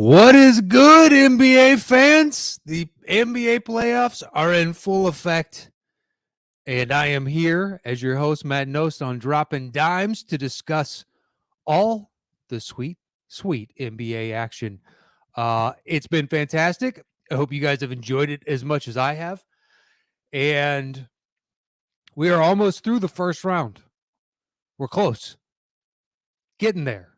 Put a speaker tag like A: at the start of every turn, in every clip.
A: What is good, NBA fans? The NBA playoffs are in full effect, and I am here as your host, Matt Knost, on Dropping Dimes to discuss all the sweet, sweet NBA action. It's been fantastic. I hope you guys have enjoyed it as much as I have. And we are almost through the first round. We're close. Getting there.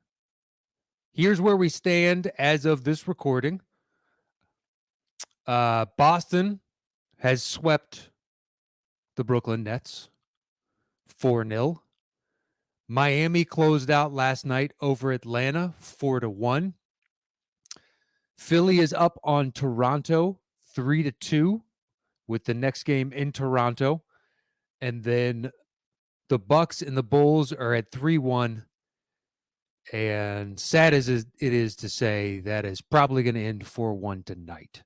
A: Here's where we stand as of this recording. Boston has swept the Brooklyn Nets 4-0. Miami closed out last night over Atlanta 4-1. Philly is up on Toronto 3-2 with the next game in Toronto. And then the Bucks and the Bulls are at 3-1. And sad as it is to say, that is probably going to end 4-1 tonight.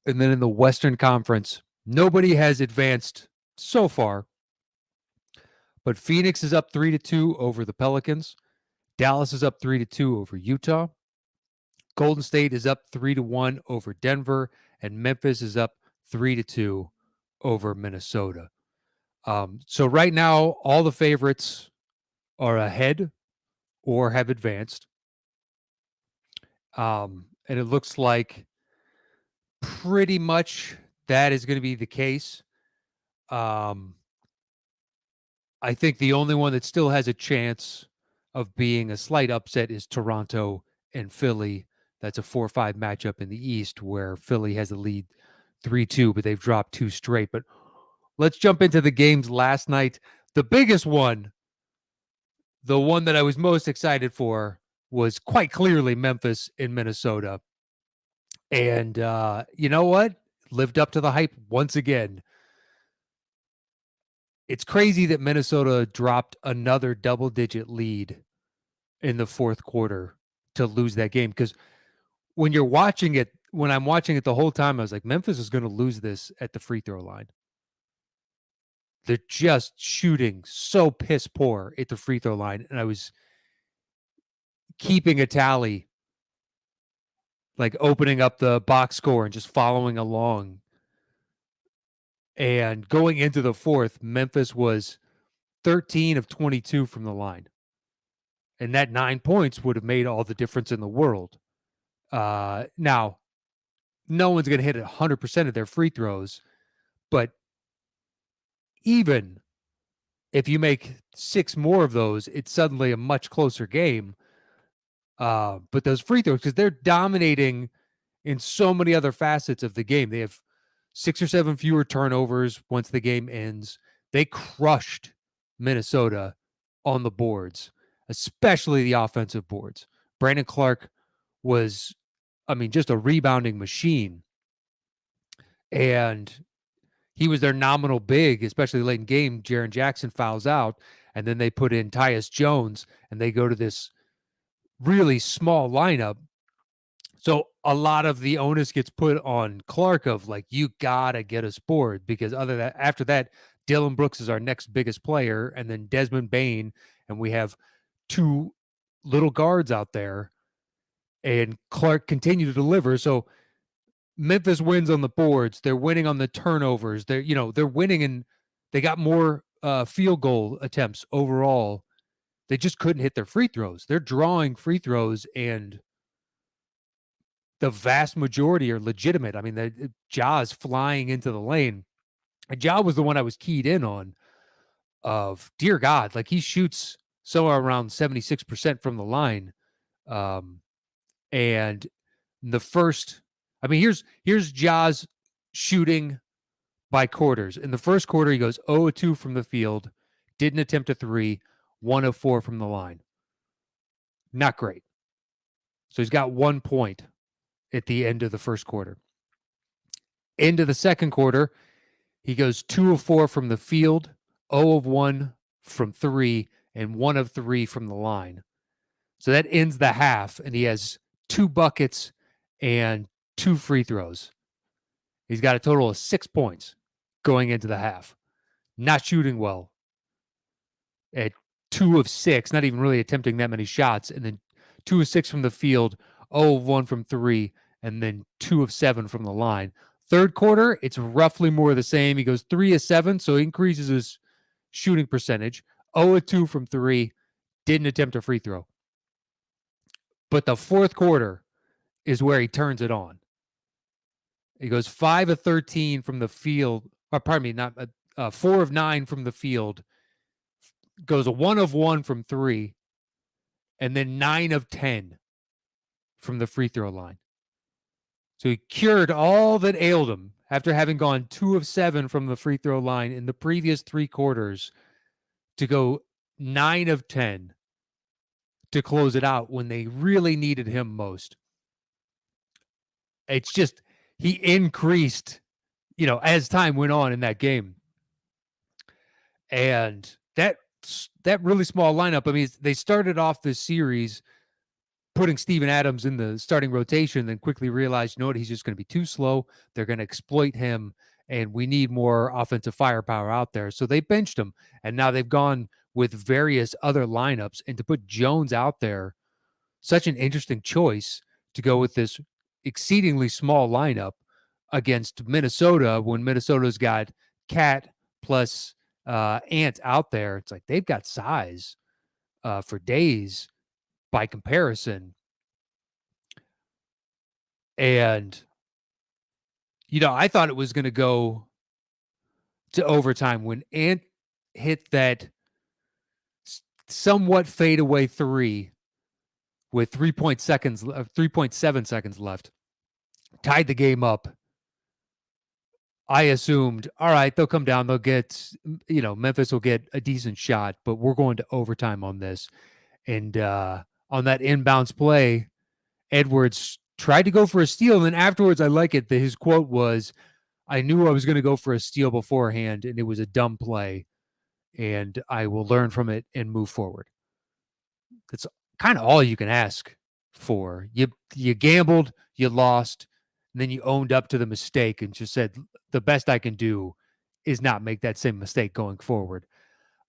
A: And then in the Western Conference, nobody has advanced so far. But Phoenix is up 3-2 over the Pelicans. Dallas is up 3-2 over Utah. Golden State is up 3-1 over Denver. And Memphis is up 3-2 over Minnesota. So right now, all the favorites are ahead or have advanced. And it looks like pretty much that is going to be the case. I think the only one that still has a chance of being a slight upset is Toronto and Philly. That's a 4-5 matchup in the East where Philly has a lead 3-2, but they've dropped 2 straight. But let's jump into the games last night. The biggest one, the one that I was most excited for, was quite clearly Memphis in Minnesota. And you know what? Lived up to the hype once again. It's crazy that Minnesota dropped another double-digit lead in the fourth quarter to lose that game. Because when you're watching it, when I'm watching it the whole time, I was like, Memphis is going to lose this at the free throw line. They're just shooting so piss poor at the free throw line. And I was keeping a tally, like opening up the box score and just following along. And going into the fourth, Memphis was 13 of 22 from the line. And that 9 points would have made all the difference in the world. Now, no one's going to hit 100% of their free throws, but even if you make 6 more of those, it's suddenly a much closer game. But those free throws, because they're dominating in so many other facets of the game. They have 6 or 7 fewer turnovers once the game ends. They crushed Minnesota on the boards, especially the offensive boards. Brandon Clark was, just a rebounding machine. And he was their nominal big, especially late in game. Jaren Jackson fouls out, and then they put in Tyus Jones, and they go to this really small lineup. So a lot of the onus gets put on Clark of like, you gotta get us bored, because after that, Dylan Brooks is our next biggest player, and then Desmond Bane, and we have 2 little guards out there, and Clark continued to deliver. So Memphis wins on the boards. They're winning on the turnovers. They're winning, and they got more field goal attempts overall. They just couldn't hit their free throws. They're drawing free throws, and the vast majority are legitimate. The Ja's flying into the lane. And Ja was the one I was keyed in on of, dear God, like he shoots somewhere around 76% from the line. And the first, here's Ja's shooting by quarters. In the first quarter, he goes 0-2 from the field, didn't attempt a 3, 1 of 4 from the line. Not great. So he's got 1 point at the end of the first quarter. Into the second quarter, he goes 2 of 4 from the field, 0 of 1 from 3, and 1 of 3 from the line. So that ends the half, and he has 2 buckets and 2 free throws. He's got a total of 6 points going into the half. Not shooting well. At 2 of 6, not even really attempting that many shots, and then 2 of 6 from the field, 0 of 1 from 3, and then 2 of 7 from the line. Third quarter, it's roughly more of the same. He goes 3 of 7, so he increases his shooting percentage. 0 of 2 from 3, didn't attempt a free throw. But the fourth quarter is where he turns it on. He goes 5 of 13 from the field. Or pardon me, not 4 of 9 from the field. Goes a 1 of 1 from 3, and then 9 of 10 from the free throw line. So he cured all that ailed him after having gone 2 of 7 from the free throw line in the previous 3 quarters to go 9 of 10 to close it out when they really needed him most. It's just he increased, as time went on in that game. And that really small lineup, I mean, they started off this series putting Steven Adams in the starting rotation, then quickly realized, he's just going to be too slow. They're going to exploit him, and we need more offensive firepower out there. So they benched him, and now they've gone with various other lineups. And to put Jones out there, such an interesting choice to go with this exceedingly small lineup against Minnesota when Minnesota's got Cat plus Ant out there. It's like they've got size for days by comparison. And, I thought it was going to go to overtime when Ant hit that somewhat fadeaway 3 with 3.7 seconds left, tied the game up. I assumed, all right, they'll come down. They'll get, Memphis will get a decent shot, but we're going to overtime on this. And on that inbounds play, Edwards tried to go for a steal. And then afterwards, I like it that his quote was, I knew I was going to go for a steal beforehand, and it was a dumb play, and I will learn from it and move forward. That's kind of all you can ask for. You gambled, you lost, and then you owned up to the mistake and just said, the best I can do is not make that same mistake going forward.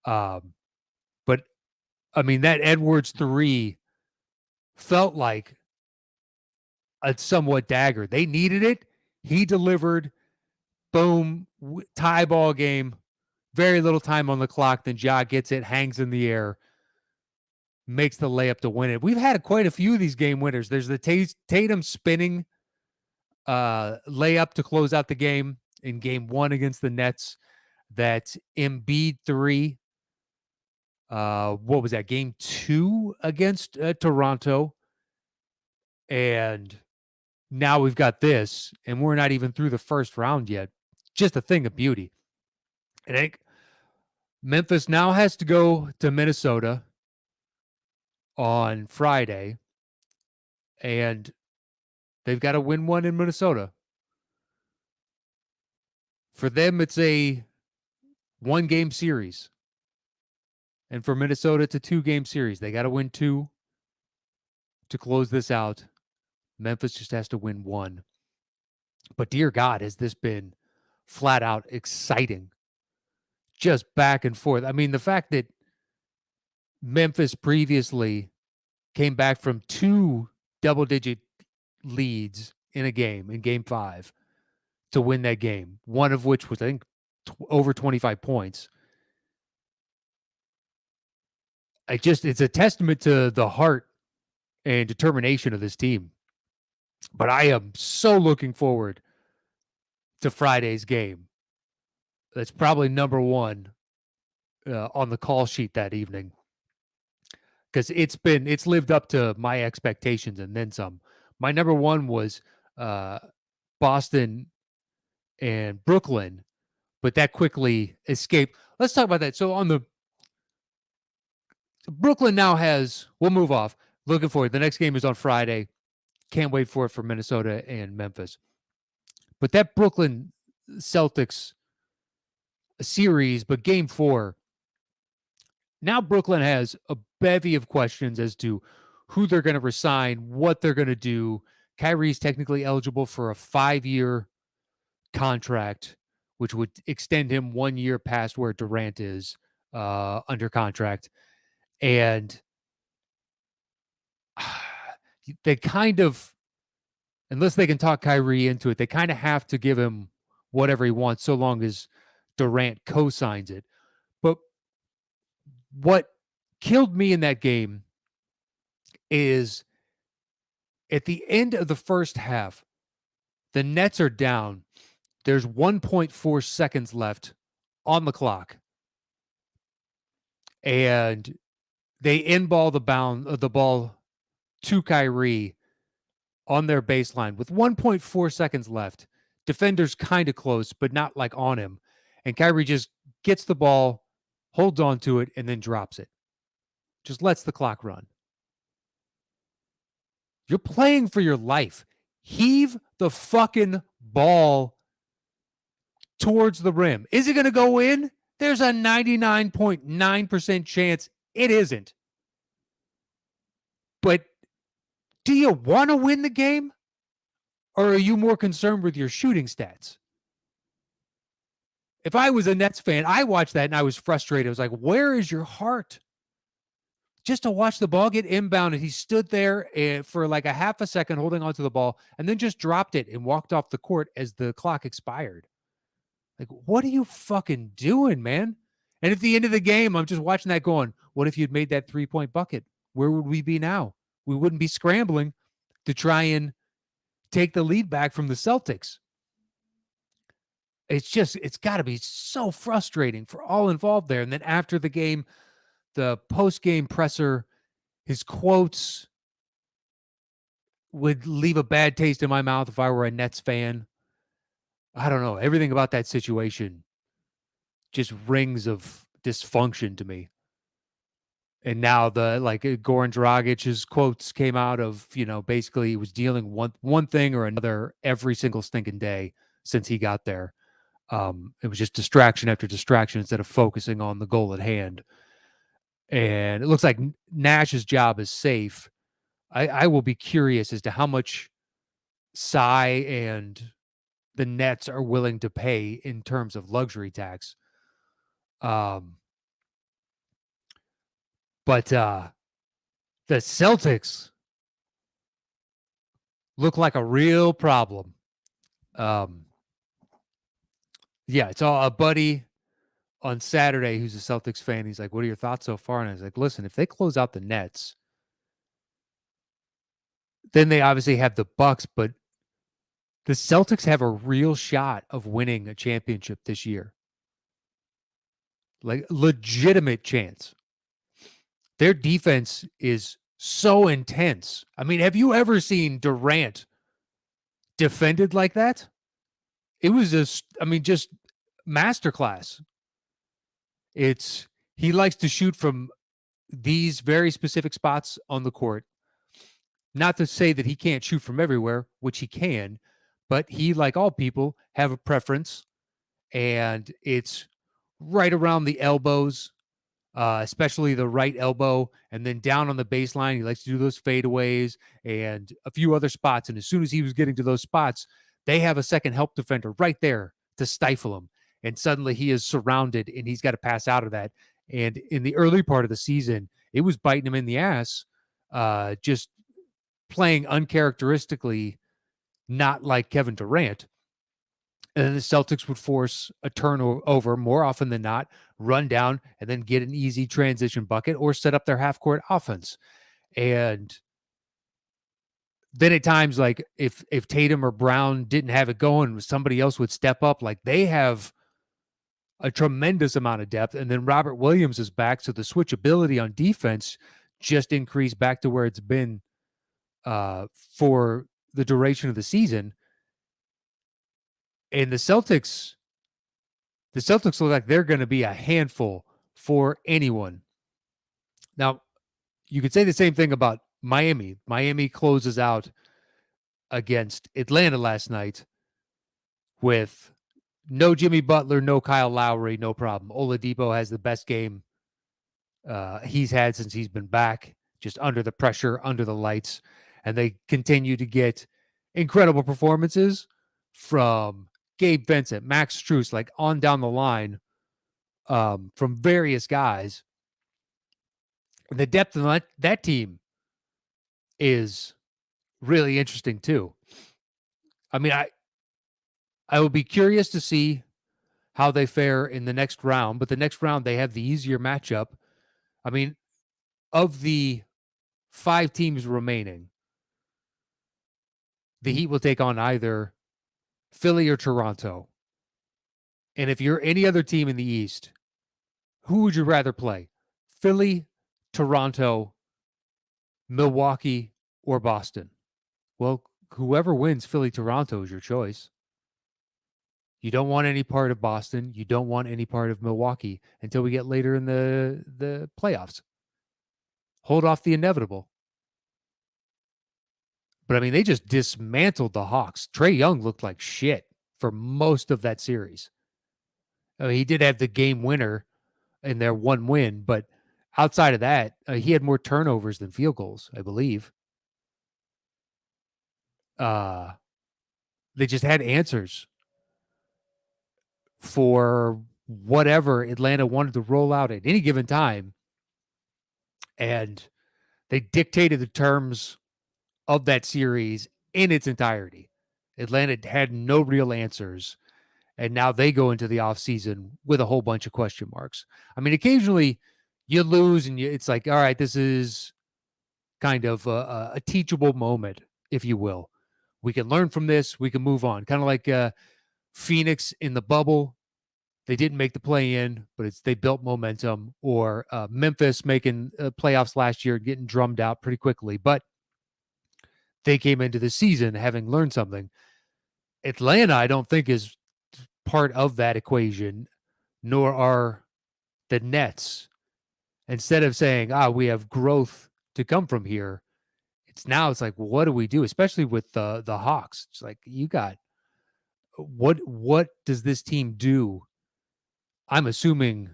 A: But, I mean, that Edwards 3 felt like a somewhat dagger. They needed it. He delivered. Boom, tie ball game. Very little time on the clock. Then Ja gets it, hangs in the air, makes the layup to win it. We've had quite a few of these game winners. There's the Tatum spinning layup to close out the game in game 1 against the Nets. That Embiid 3. What was that? Game 2 against Toronto. And now we've got this, and we're not even through the first round yet. Just a thing of beauty. I think Memphis now has to go to Minnesota on Friday, and they've got to win one in Minnesota. For them, it's a 1-game series. And for Minnesota, it's a 2-game series. They got to win 2 to close this out. Memphis just has to win 1. But dear God, has this been flat out exciting. Just back and forth. I mean, the fact that Memphis previously came back from 2 double-digit leads in a game, in game 5, to win that game, one of which was, I think, over 25 points. It's a testament to the heart and determination of this team. But I am so looking forward to Friday's game. That's probably number 1 on the call sheet that evening, because it's lived up to my expectations and then some. My number 1 was Boston and Brooklyn, but that quickly escaped. Let's talk about that. So on the Brooklyn now has, we'll move off. Looking forward. The next game is on Friday. Can't wait for it for Minnesota and Memphis. But that Brooklyn Celtics series, but game 4, now Brooklyn has a bevy of questions as to who they're going to resign, what they're going to do. Kyrie's technically eligible for a 5-year contract, which would extend him 1 year past where Durant is under contract. And they kind of, unless they can talk Kyrie into it, they kind of have to give him whatever he wants so long as Durant co-signs it. But what killed me in that game is at the end of the first half, the Nets are down. There's 1.4 seconds left on the clock. And they inball the ball to Kyrie on their baseline with 1.4 seconds left. Defender's kind of close, but not like on him. And Kyrie just gets the ball, holds on to it, and then drops it. Just lets the clock run. You're playing for your life. Heave the fucking ball towards the rim. Is it going to go in? There's a 99.9% chance it isn't. But do you want to win the game? Or are you more concerned with your shooting stats? If I was a Nets fan, I watched that and I was frustrated. I was like, where is your heart? Just to watch the ball get inbounded. He stood there for like a half a second holding onto the ball and then just dropped it and walked off the court as the clock expired. Like, what are you fucking doing, man? And at the end of the game, I'm just watching that going, what if you'd made that 3-point bucket? Where would we be now? We wouldn't be scrambling to try and take the lead back from the Celtics. It's got to be so frustrating for all involved there. And then after the game, the post-game presser, his quotes would leave a bad taste in my mouth if I were a Nets fan. I don't know. Everything about that situation just rings of dysfunction to me. And now Goran Dragic's quotes came out of, basically he was dealing one thing or another every single stinking day since he got there. It was just distraction after distraction instead of focusing on the goal at hand. And it looks like Nash's job is safe. I will be curious as to how much Psy and the Nets are willing to pay in terms of luxury tax. But the Celtics look like a real problem. Yeah, it's all a buddy on Saturday who's a Celtics fan. He's like, what are your thoughts so far? And I was like, listen, if they close out the Nets, then they obviously have the Bucks, but the Celtics have a real shot of winning a championship this year. Like, legitimate chance. Their defense is so intense. I mean, have you ever seen Durant defended like that? It was just masterclass. He likes to shoot from these very specific spots on the court. Not to say that he can't shoot from everywhere, which he can, but he, like all people, have a preference, and it's right around the elbows, especially the right elbow, and then down on the baseline. He likes to do those fadeaways and a few other spots. And as soon as he was getting to those spots, they have a second help defender right there to stifle him. And suddenly he is surrounded and he's got to pass out of that. And in the early part of the season, it was biting him in the ass, just playing uncharacteristically, not like Kevin Durant. And then the Celtics would force a turnover more often than not, run down, and then get an easy transition bucket or set up their half-court offense. And then at times, like if Tatum or Brown didn't have it going, somebody else would step up. Like, they have a tremendous amount of depth. And then Robert Williams is back, so the switchability on defense just increased back to where it's been for the duration of the season. And the Celtics look like they're going to be a handful for anyone. Now, you could say the same thing about Miami. Miami closes out against Atlanta last night with no Jimmy Butler, no Kyle Lowry, no problem. Oladipo has the best game he's had since he's been back, just under the pressure, under the lights. And they continue to get incredible performances from Gabe Vincent, Max Strus, like on down the line, from various guys. The depth of that team is really interesting too. I mean, I would be curious to see how they fare in the next round, but the next round they have the easier matchup. I mean, of the 5 teams remaining, the Heat will take on either Philly or Toronto. And if you're any other team in the East, who would you rather play? Philly, Toronto, Milwaukee, or Boston? Well, whoever wins Philly, Toronto is your choice. You don't want any part of Boston. You don't want any part of Milwaukee until we get later in the playoffs. Hold off the inevitable. But I mean, they just dismantled the Hawks. Trae Young looked like shit for most of that series. I mean, he did have the game winner in their one win, but outside of that, he had more turnovers than field goals, I believe. Uh, they just had answers for whatever Atlanta wanted to roll out at any given time, and they dictated the terms of that series in its entirety. Atlanta had no real answers, and now they go into the offseason with a whole bunch of question marks. I mean, occasionally you lose, and it's like, all right, this is kind of a teachable moment, if you will. We can learn from this. We can move on. Kind of like Phoenix in the bubble. They didn't make the play in, but they built momentum. Or Memphis making playoffs last year, getting drummed out pretty quickly. But they came into the season having learned something. Atlanta, I don't think, is part of that equation, nor are the Nets. Instead of saying, we have growth to come from here, it's like, well, what do we do? Especially with the Hawks. It's like, you got what does this team do? I'm assuming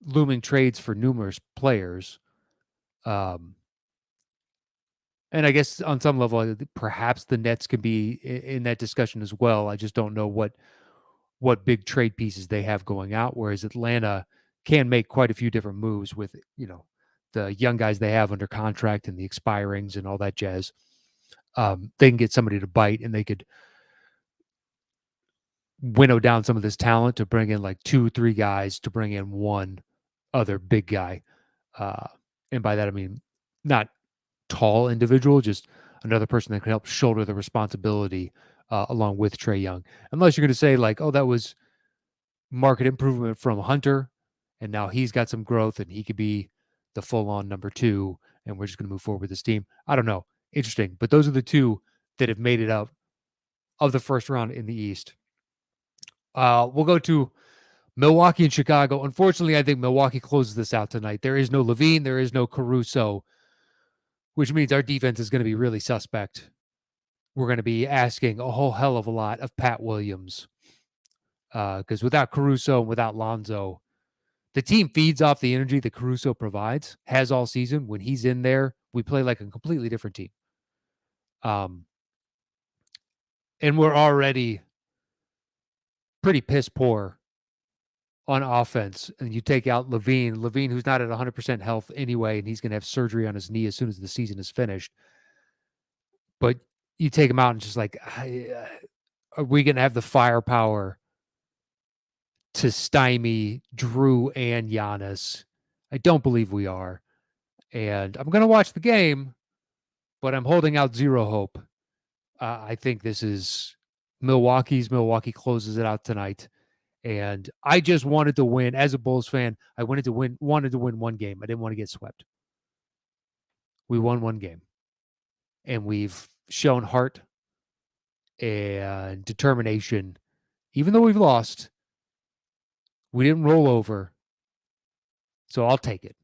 A: looming trades for numerous players. Um, and I guess on some level, perhaps the Nets can be in that discussion as well. I just don't know what big trade pieces they have going out, whereas Atlanta can make quite a few different moves with, the young guys they have under contract and the expirings and all that jazz. They can get somebody to bite, and they could winnow down some of this talent to bring in like 2, 3 guys to bring in one other big guy. Uh, and by that, I mean, not tall individual, just another person that can help shoulder the responsibility along with Trae Young. Unless you're going to say like, oh, that was market improvement from Hunter, and now he's got some growth and he could be the full-on number 2, and we're just going to move forward with this team. I don't know. Interesting. But those are the 2 that have made it out of the first round in the East. We'll go to Milwaukee and Chicago. Unfortunately, I think Milwaukee closes this out tonight. There is no Levine. There is no Caruso, which means our defense is going to be really suspect. We're going to be asking a whole hell of a lot of Pat Williams because without Caruso and without Lonzo, the team feeds off the energy that Caruso provides, has all season. When he's in there, we play like a completely different team. And we're already pretty piss poor on offense. And you take out Levine, who's not at 100% health anyway, and he's going to have surgery on his knee as soon as the season is finished. But you take him out and just like, are we going to have the firepower to stymie Drew and Giannis? I don't believe we are. And I'm going to watch the game, but I'm holding out zero hope. I think this is Milwaukee's. Milwaukee closes it out tonight. And I just wanted to win. As a Bulls fan, I wanted to win one game. I didn't want to get swept. We won one game. And we've shown heart and determination. Even though we've lost, we didn't roll over. So I'll take it.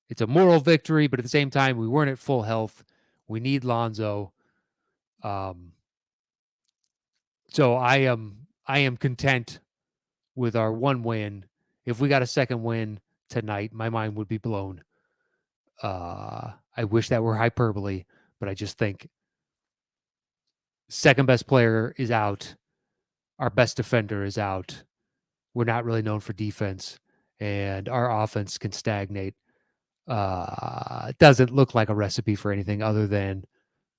A: It's a moral victory, but at the same time, we weren't at full health. We need Lonzo. So I am content with our one win. If we got a second win tonight, my mind would be blown. I wish that were hyperbole, but I just think second best player is out. Our best defender is out. We're not really known for defense, and our offense can stagnate. It doesn't look like a recipe for anything other than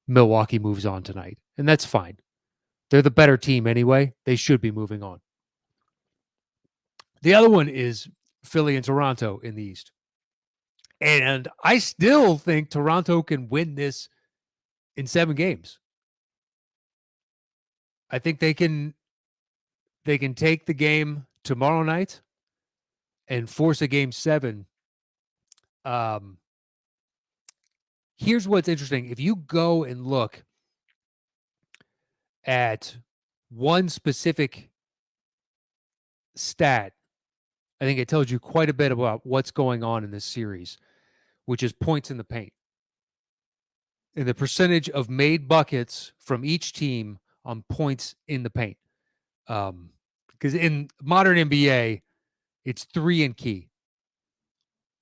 A: Milwaukee moves on tonight, and that's fine. They're the better team anyway. They should be moving on. The other one is Philly and Toronto in the East. And I still think Toronto can win this in 7 games. I think they can take the game tomorrow night and force a game 7. Here's what's interesting. If you go and look at one specific stat, I think it tells you quite a bit about what's going on in this series, which is points in the paint. And the percentage of made buckets from each team on points in the paint. Because in modern NBA, it's 3 and key.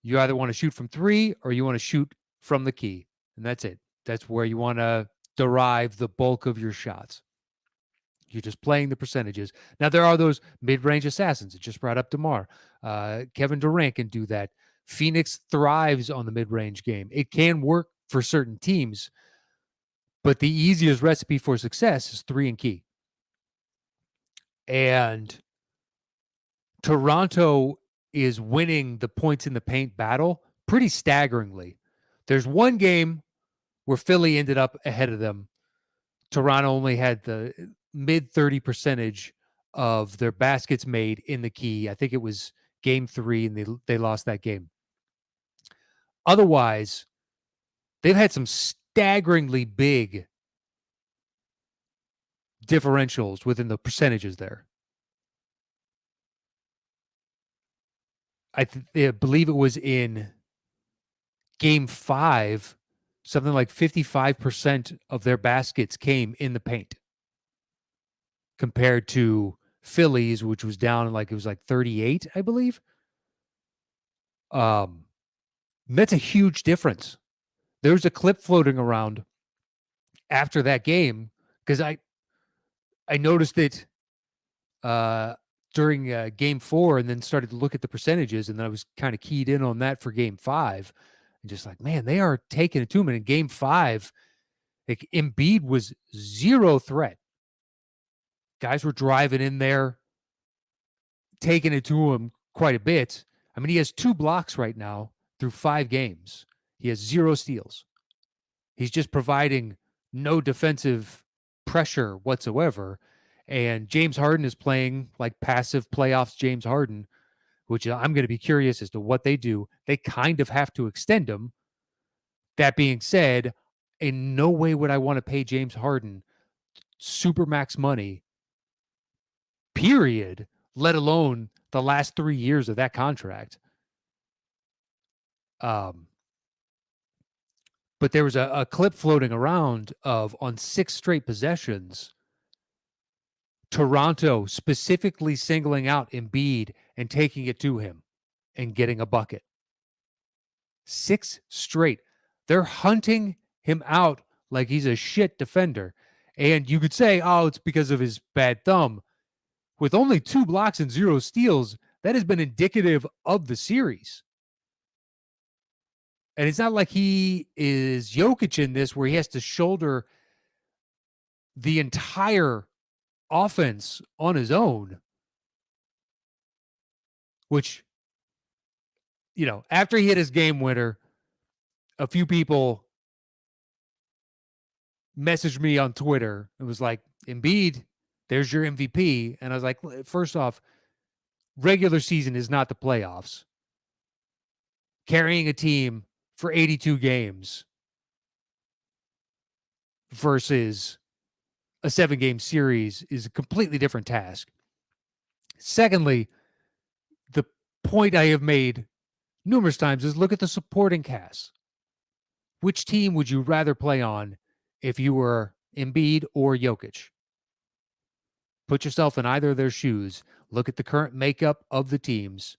A: You either want to shoot from 3 or you want to shoot from the key. And that's it. That's where you want to derive the bulk of your shots. You're just playing the percentages. Now, there are those mid-range assassins. It just brought up DeMar. Kevin Durant can do that. Phoenix thrives on the mid-range game. It can work for certain teams, but the easiest recipe for success is 3 and key. And Toronto is winning the points in the paint battle pretty staggeringly. There's one game where Philly ended up ahead of them. Toronto only had the mid 30 percentage of their baskets made in the key. I think it was game 3, and they lost that game. Otherwise, they've had some staggeringly big differentials within the percentages there. I believe it was in game 5, something like 55% of their baskets came in the paint compared to Phillies, which was down it was like 38, I believe. That's a huge difference. There's a clip floating around after that game because I noticed it during game 4 and then started to look at the percentages, and then I was kind of keyed in on that for game 5 and just like, man, they are taking it to them. And in game 5, like Embiid was 0 threat. Guys were driving in there, taking it to him quite a bit. I mean, he has 2 blocks right now through 5 games. He has 0 steals. He's just providing no defensive pressure whatsoever. And James Harden is playing like passive playoffs James Harden, which I'm going to be curious as to what they do. They kind of have to extend him. That being said, in no way would I want to pay James Harden supermax money, period, let alone the last 3 years of that contract. But there was a clip floating around of on 6 straight possessions, Toronto specifically singling out Embiid and taking it to him and getting a bucket. 6 straight. They're hunting him out like he's a shit defender. And you could say, oh, it's because of his bad thumb. With only 2 blocks and 0 steals, that has been indicative of the series. And it's not like he is Jokic in this where he has to shoulder the entire offense on his own, which, after he hit his game winner, a few people messaged me on Twitter and was like, Embiid, there's your MVP. And I was like, first off, regular season is not the playoffs. Carrying a team for 82 games versus a 7-game series is a completely different task. Secondly, the point I have made numerous times is look at the supporting cast. Which team would you rather play on if you were Embiid or Jokic? Put yourself in either of their shoes, look at the current makeup of the teams,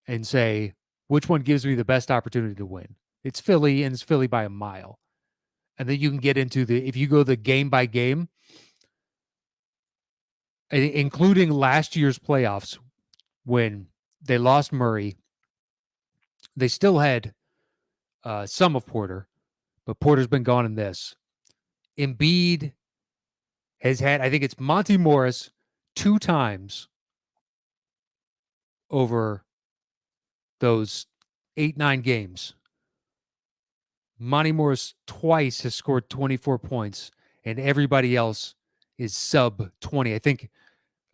A: and say, which one gives me the best opportunity to win? It's Philly, and it's Philly by a mile. And then you can get into if you go the game by game, including last year's playoffs when they lost Murray, they still had some of Porter, but Porter's been gone in this. Embiid has had, I think it's Monty Morris 2 times over those 8, 9 games. Monty Morris twice has scored 24 points, and everybody else is sub 20. I think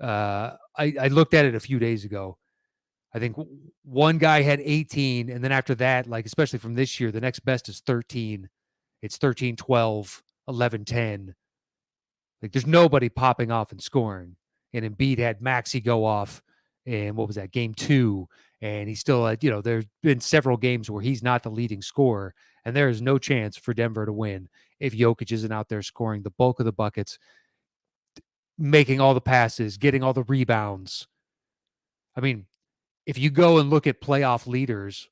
A: I looked at it a few days ago. I think one guy had 18, and then after that, like especially from this year, the next best is 13. It's 13, 12, 11, 10. Like there's nobody popping off and scoring. And Embiid had Maxey go off, and what was that, game 2? And he's still at, there's been several games where he's not the leading scorer, and there is no chance for Denver to win if Jokic isn't out there scoring the bulk of the buckets, making all the passes, getting all the rebounds. I mean, if you go and look at playoff leaders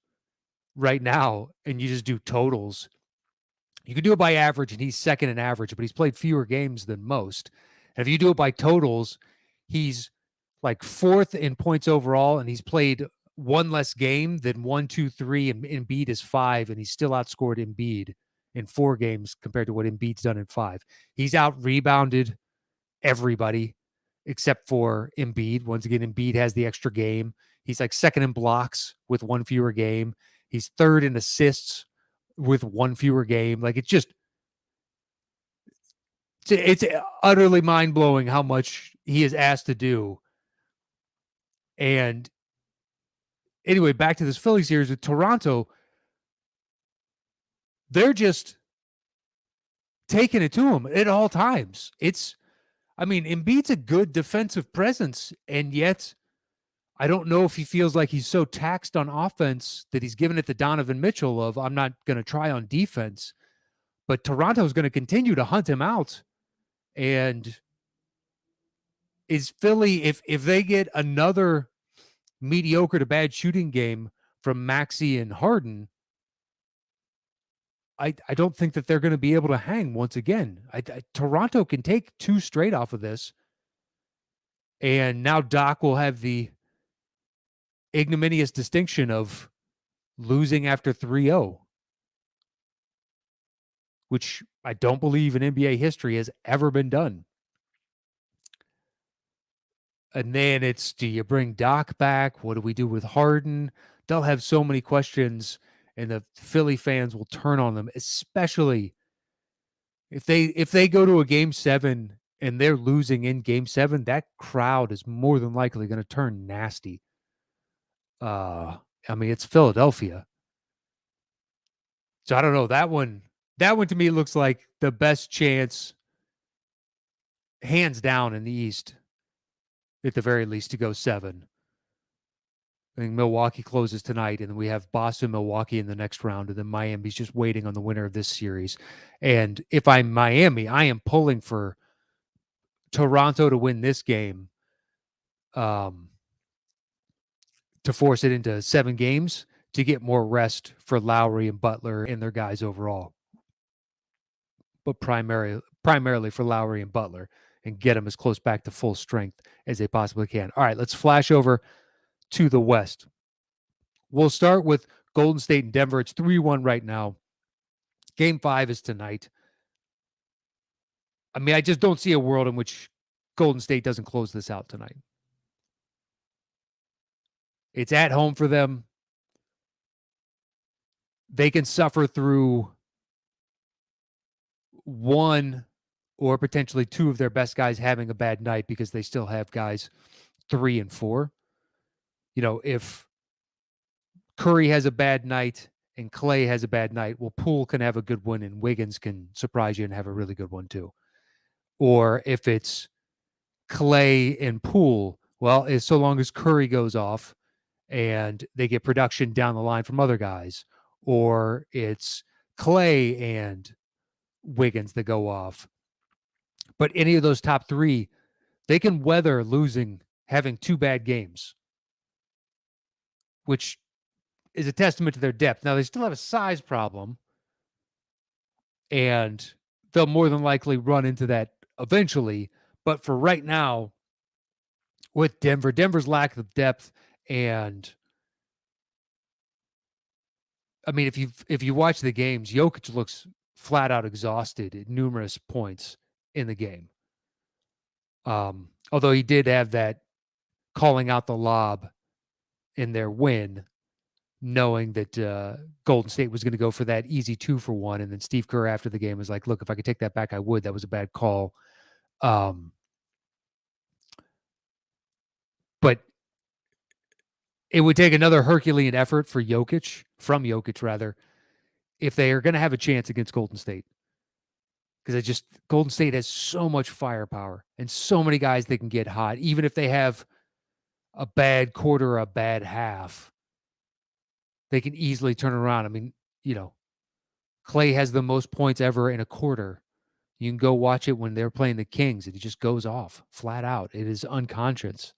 A: right now and you just do totals, you can do it by average, and he's second in average, but he's played fewer games than most. And if you do it by totals, he's like fourth in points overall, and he's played one less game than 1, 2, 3, and Embiid is 5, and he's still outscored Embiid in 4 games compared to what Embiid's done in 5. He's out rebounded everybody except for Embiid. Once again, Embiid has the extra game. He's like second in blocks with 1 fewer game. He's third in assists with 1 fewer game. Like it's utterly mind-blowing how much he is asked to do. And anyway, back to this Philly series with Toronto, they're just taking it to him at all times. Embiid's a good defensive presence, and yet I don't know if he feels like he's so taxed on offense that he's given it to Donovan Mitchell of, I'm not going to try on defense. But Toronto's going to continue to hunt him out. And is Philly, if they get another mediocre to bad shooting game from Maxey and Harden, I don't think that they're going to be able to hang once again. Toronto can take 2 straight off of this. And now Doc will have the ignominious distinction of losing after 3-0, which I don't believe in NBA history has ever been done. And then it's, do you bring Doc back? What do we do with Harden? They'll have so many questions, and the Philly fans will turn on them, especially if they go to a game 7 and they're losing in game 7. That crowd is more than likely going to turn nasty. It's Philadelphia. So I don't know. That one to me looks like the best chance, hands down, in the East, at the very least, to go 7. I think Milwaukee closes tonight, and then we have Boston, Milwaukee in the next round, and then Miami's just waiting on the winner of this series. And if I'm Miami, I am pulling for Toronto to win this game, to force it into 7 games to get more rest for Lowry and Butler and their guys overall. But primarily for Lowry and Butler, and get them as close back to full strength as they possibly can. All right, let's flash over to the West. We'll start with Golden State and Denver. It's 3-1 right now. Game 5 is tonight. I just don't see a world in which Golden State doesn't close this out tonight. It's at home for them. They can suffer through 1 or potentially 2 of their best guys having a bad night because they still have guys 3 and 4. If Curry has a bad night and Clay has a bad night, well, Poole can have a good one and Wiggins can surprise you and have a really good one too. Or if it's Clay and Poole, well, so long as Curry goes off and they get production down the line from other guys, or it's Clay and Wiggins that go off. But any of those top 3, they can weather having 2 bad games, which is a testament to their depth. Now, they still have a size problem, and they'll more than likely run into that eventually. But for right now, with Denver's lack of depth, and if you watch the games, Jokic looks flat out exhausted at numerous points in the game. Although he did have that calling out the lob in their win, knowing that Golden State was going to go for that easy 2-for-1. And then Steve Kerr after the game was like, look, if I could take that back, I would. That was a bad call. But it would take another Herculean effort from Jokic, if they are going to have a chance against Golden State. Because Golden State has so much firepower and so many guys that can get hot, even if they have a bad quarter or a bad half, they can easily turn around. I mean, Clay has the most points ever in a quarter. You can go watch it when they're playing the Kings, and he just goes off flat out. It is unconscious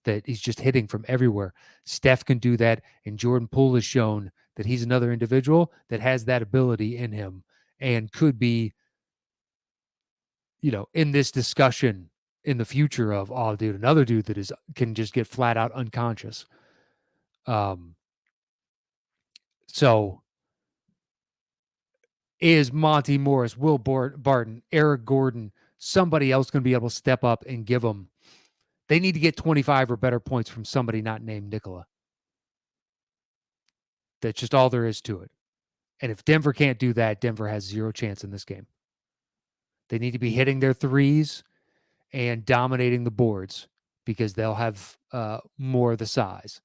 A: that he's just hitting from everywhere. Steph can do that, and Jordan Poole has shown that he's another individual that has that ability in him and could be, in this discussion in the future of, oh, dude, another dude that can just get flat out unconscious. So is Monty Morris, Will Barton, Eric Gordon, somebody else going to be able to step up and give them? They need to get 25 or better points from somebody not named Nikola. That's just all there is to it. And if Denver can't do that, Denver has zero chance in this game. They need to be hitting their threes and dominating the boards because they'll have more of the size.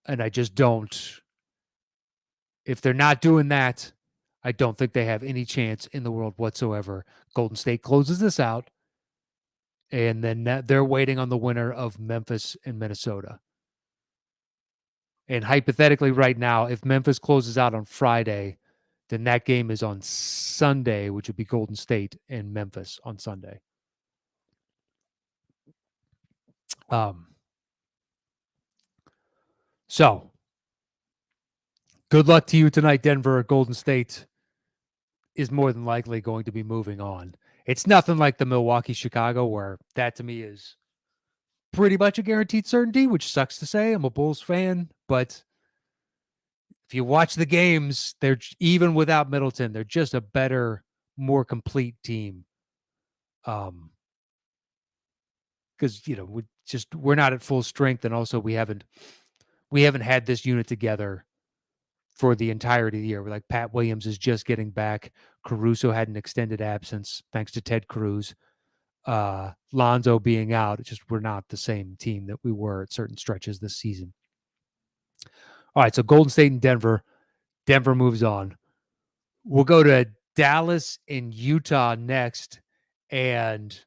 A: And I just don't. If they're not doing that, I don't think they have any chance in the world whatsoever. Golden State closes this out, and then they're waiting on the winner of Memphis and Minnesota. And hypothetically right now, if Memphis closes out on Friday, then that game is on Sunday, which would be Golden State and Memphis on Sunday. So good luck to you tonight, Denver. Golden State is more than likely going to be moving on. It's nothing like the Milwaukee-Chicago, where that to me is pretty much a guaranteed certainty, which sucks to say. I'm a Bulls fan, but if you watch the games, they're even without Middleton, they're just a better, more complete team. Because we're not at full strength, and also we haven't had this unit together for the entirety of the year. Like Pat Williams is just getting back. Caruso had an extended absence thanks to Ted Cruz. Lonzo being out, we're not the same team that we were at certain stretches this season. All right, so Golden State and Denver. Denver moves on. We'll go to Dallas and Utah next. And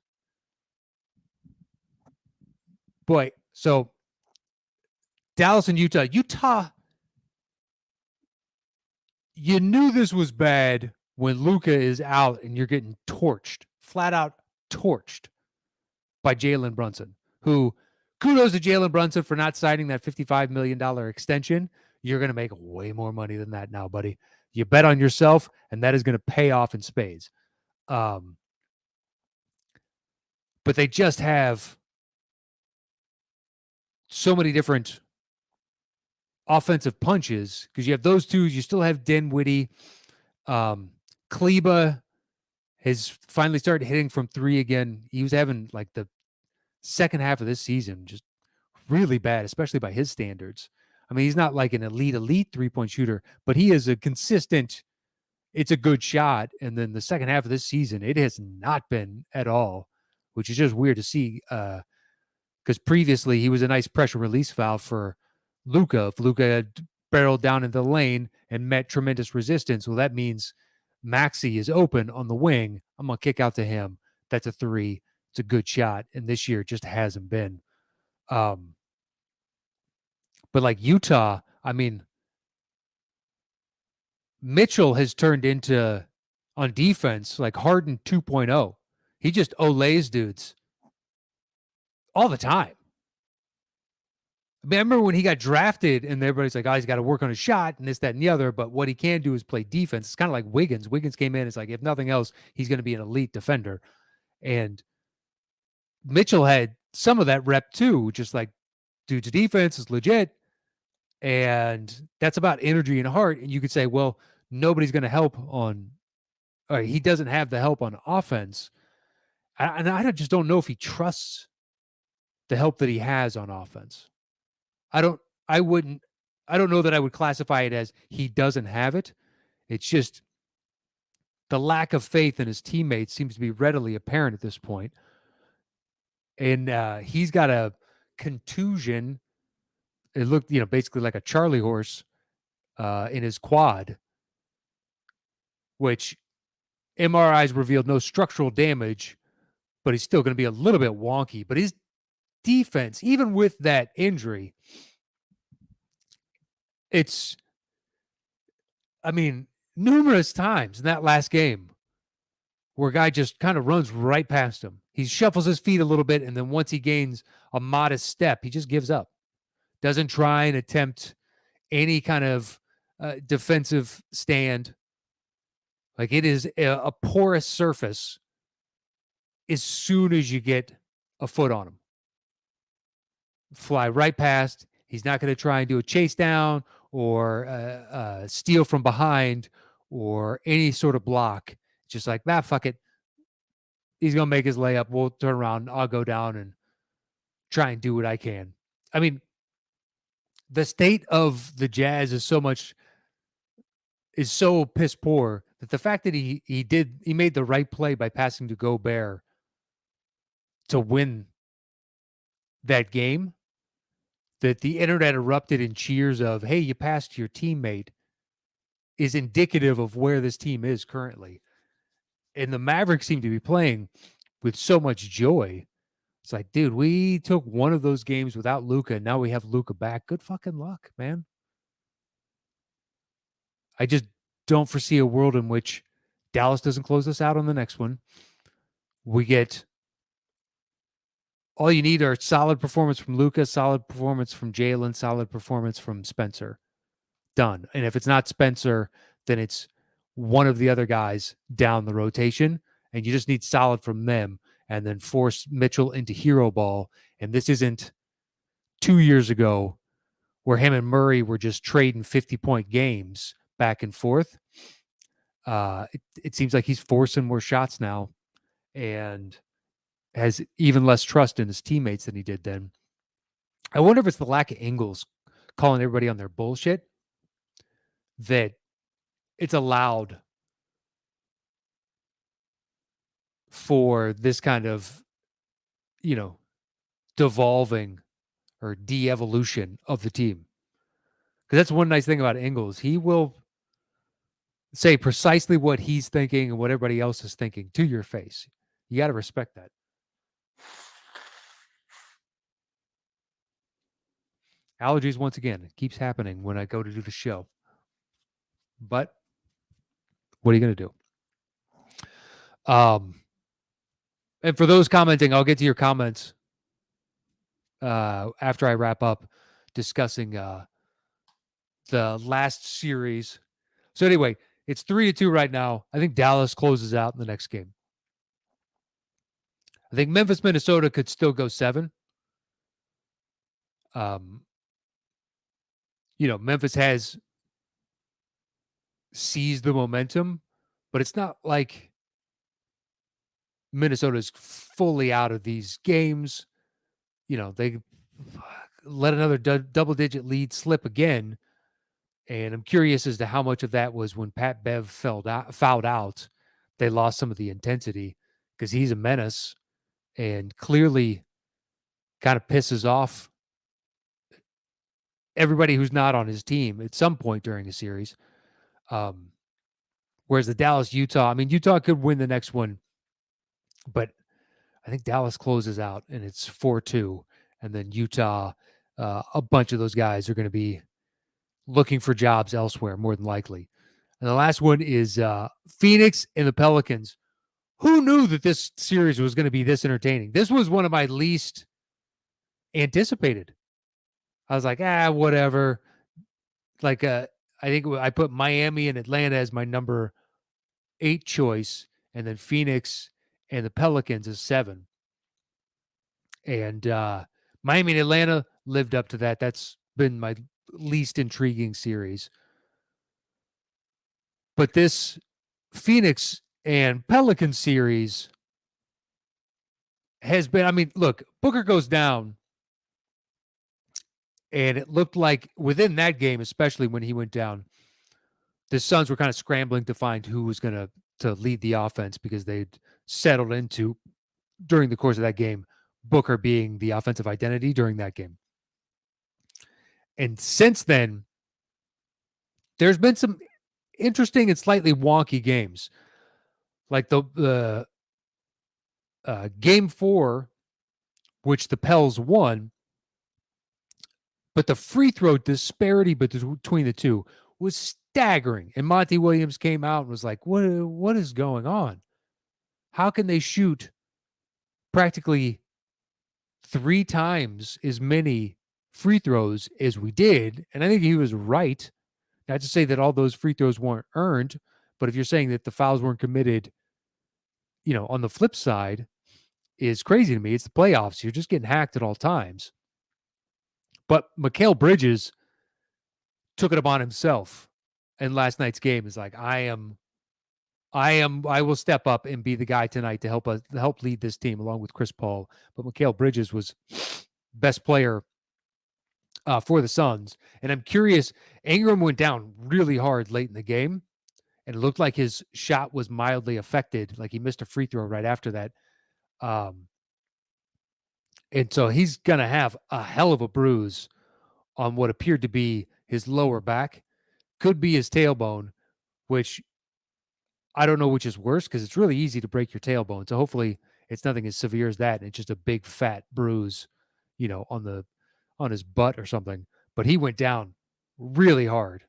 A: boy, so Dallas and Utah. Utah, you knew this was bad when Luka is out and you're getting torched, flat out torched by Jalen Brunson, who, kudos to Jalen Brunson for not signing that $55 million extension. You're going to make way more money than that now, buddy. You bet on yourself, and that is going to pay off in spades. But they just have so many different offensive punches because you have those two. You still have Dinwiddie. Kleba has finally started hitting from three again. He was having like the second half of this season just really bad, especially by his standards. I mean, he's not like an elite three-point shooter, but he is a consistent, it's a good shot. And then the second half of this season, it has not been at all, which is just weird to see because previously he was a nice pressure release valve for Luka. If Luka had barreled down into the lane and met tremendous resistance, well, that means Maxey is open on the wing. I'm going to kick out to him. That's a three. It's a good shot. And this year it just hasn't been. But like Utah, I mean, Mitchell has turned into, on defense, like Harden 2.0. He just olays dudes all the time. I mean, I remember when he got drafted and everybody's like, oh, he's got to work on his shot and this, that, and the other. But what he can do is play defense. It's kind of like Wiggins. Wiggins came in. It's like, if nothing else, he's going to be an elite defender. And Mitchell had some of that rep too, just like, dude's defense is legit. And that's about energy and heart. And you could say, well, nobody's going to help on, or he doesn't have the help on offense. And I just don't know if he trusts the help that he has on offense. I don't, I wouldn't, I don't know that I would classify it as he doesn't have it. It's just the lack of faith in his teammates seems to be readily apparent at this point. And he's got a contusion. It looked, basically like a Charlie horse in his quad, which MRIs revealed no structural damage, but he's still going to be a little bit wonky. But his defense, even with that injury, it's, numerous times in that last game where a guy just kind of runs right past him. He shuffles his feet a little bit, and then once he gains a modest step, he just gives up. Doesn't try and attempt any kind of defensive stand. Like, it is a porous surface as soon as you get a foot on him. Fly right past. He's not going to try and do a chase down or steal from behind or any sort of block. Just like, fuck it. He's going to make his layup. We'll turn around. I'll go down and try and do what I can. I mean, the state of the Jazz is so piss poor that the fact that he made the right play by passing to Gobert to win that game, that the internet erupted in cheers of, hey, you passed your teammate, is indicative of where this team is currently. And the Mavericks seem to be playing with so much joy. It's like, dude, we took one of those games without Luka, and now we have Luka back. Good fucking luck, man. I just don't foresee a world in which Dallas doesn't close us out on the next one. We get all you need are solid performance from Luka, solid performance from Jalen, solid performance from Spencer. Done. And if it's not Spencer, then it's one of the other guys down the rotation, and you just need solid from them and then force Mitchell into hero ball. And this isn't 2 years ago where him and Murray were just trading 50-point games back and forth. It seems like he's forcing more shots now and has even less trust in his teammates than he did then. I wonder if it's the lack of angles calling everybody on their bullshit that it's allowed for this kind of, devolving or de-evolution of the team. Because that's one nice thing about Ingles. He will say precisely what he's thinking and what everybody else is thinking to your face. You got to respect that. Allergies, once again, it keeps happening when I go to do the show. But what are you going to do? And for those commenting, I'll get to your comments after I wrap up discussing the last series. So anyway, it's 3-2 right now. I think Dallas closes out in the next game. I think Memphis, Minnesota could still go 7. Memphis has seized the momentum, but it's not like Minnesota's fully out of these games. They let another double-digit lead slip again, and I'm curious as to how much of that was when Pat Bev fouled out. They lost some of the intensity because he's a menace and clearly kind of pisses off everybody who's not on his team at some point during a series. Whereas the Dallas-Utah, Utah could win the next one, but I think Dallas closes out and it's 4-2. And then Utah, a bunch of those guys are going to be looking for jobs elsewhere, more than likely. And the last one is Phoenix and the Pelicans. Who knew that this series was going to be this entertaining? This was one of my least anticipated. I was like, whatever. Like, I think I put Miami and Atlanta as my number 8 choice, and then Phoenix and the Pelicans as 7. And Miami and Atlanta lived up to that. That's been my least intriguing series. But this Phoenix and Pelican series has been, I mean, look, Booker goes down, and it looked like within that game, especially when he went down, the Suns were kind of scrambling to find who was going to lead the offense because they'd settled into, during the course of that game, Booker being the offensive identity during that game. And since then, there's been some interesting and slightly wonky games. Like the game 4, which the Pels won, but the free throw disparity between the two was staggering. And Monty Williams came out and was like, what is going on? How can they shoot practically 3 times as many free throws as we did? And I think he was right. Not to say that all those free throws weren't earned, but if you're saying that the fouls weren't committed, on the flip side, is crazy to me. It's the playoffs. You're just getting hacked at all times. But Mikal Bridges took it upon himself in last night's game. Is like, I will step up and be the guy tonight to help lead this team along with Chris Paul. But Mikal Bridges was best player for the Suns. And I'm curious, Ingram went down really hard late in the game, and it looked like his shot was mildly affected. Like he missed a free throw right after that. And so he's going to have a hell of a bruise on what appeared to be his lower back. Could be his tailbone, which I don't know which is worse because it's really easy to break your tailbone. So hopefully it's nothing as severe as that. And it's just a big fat bruise, on his butt or something. But he went down really hard.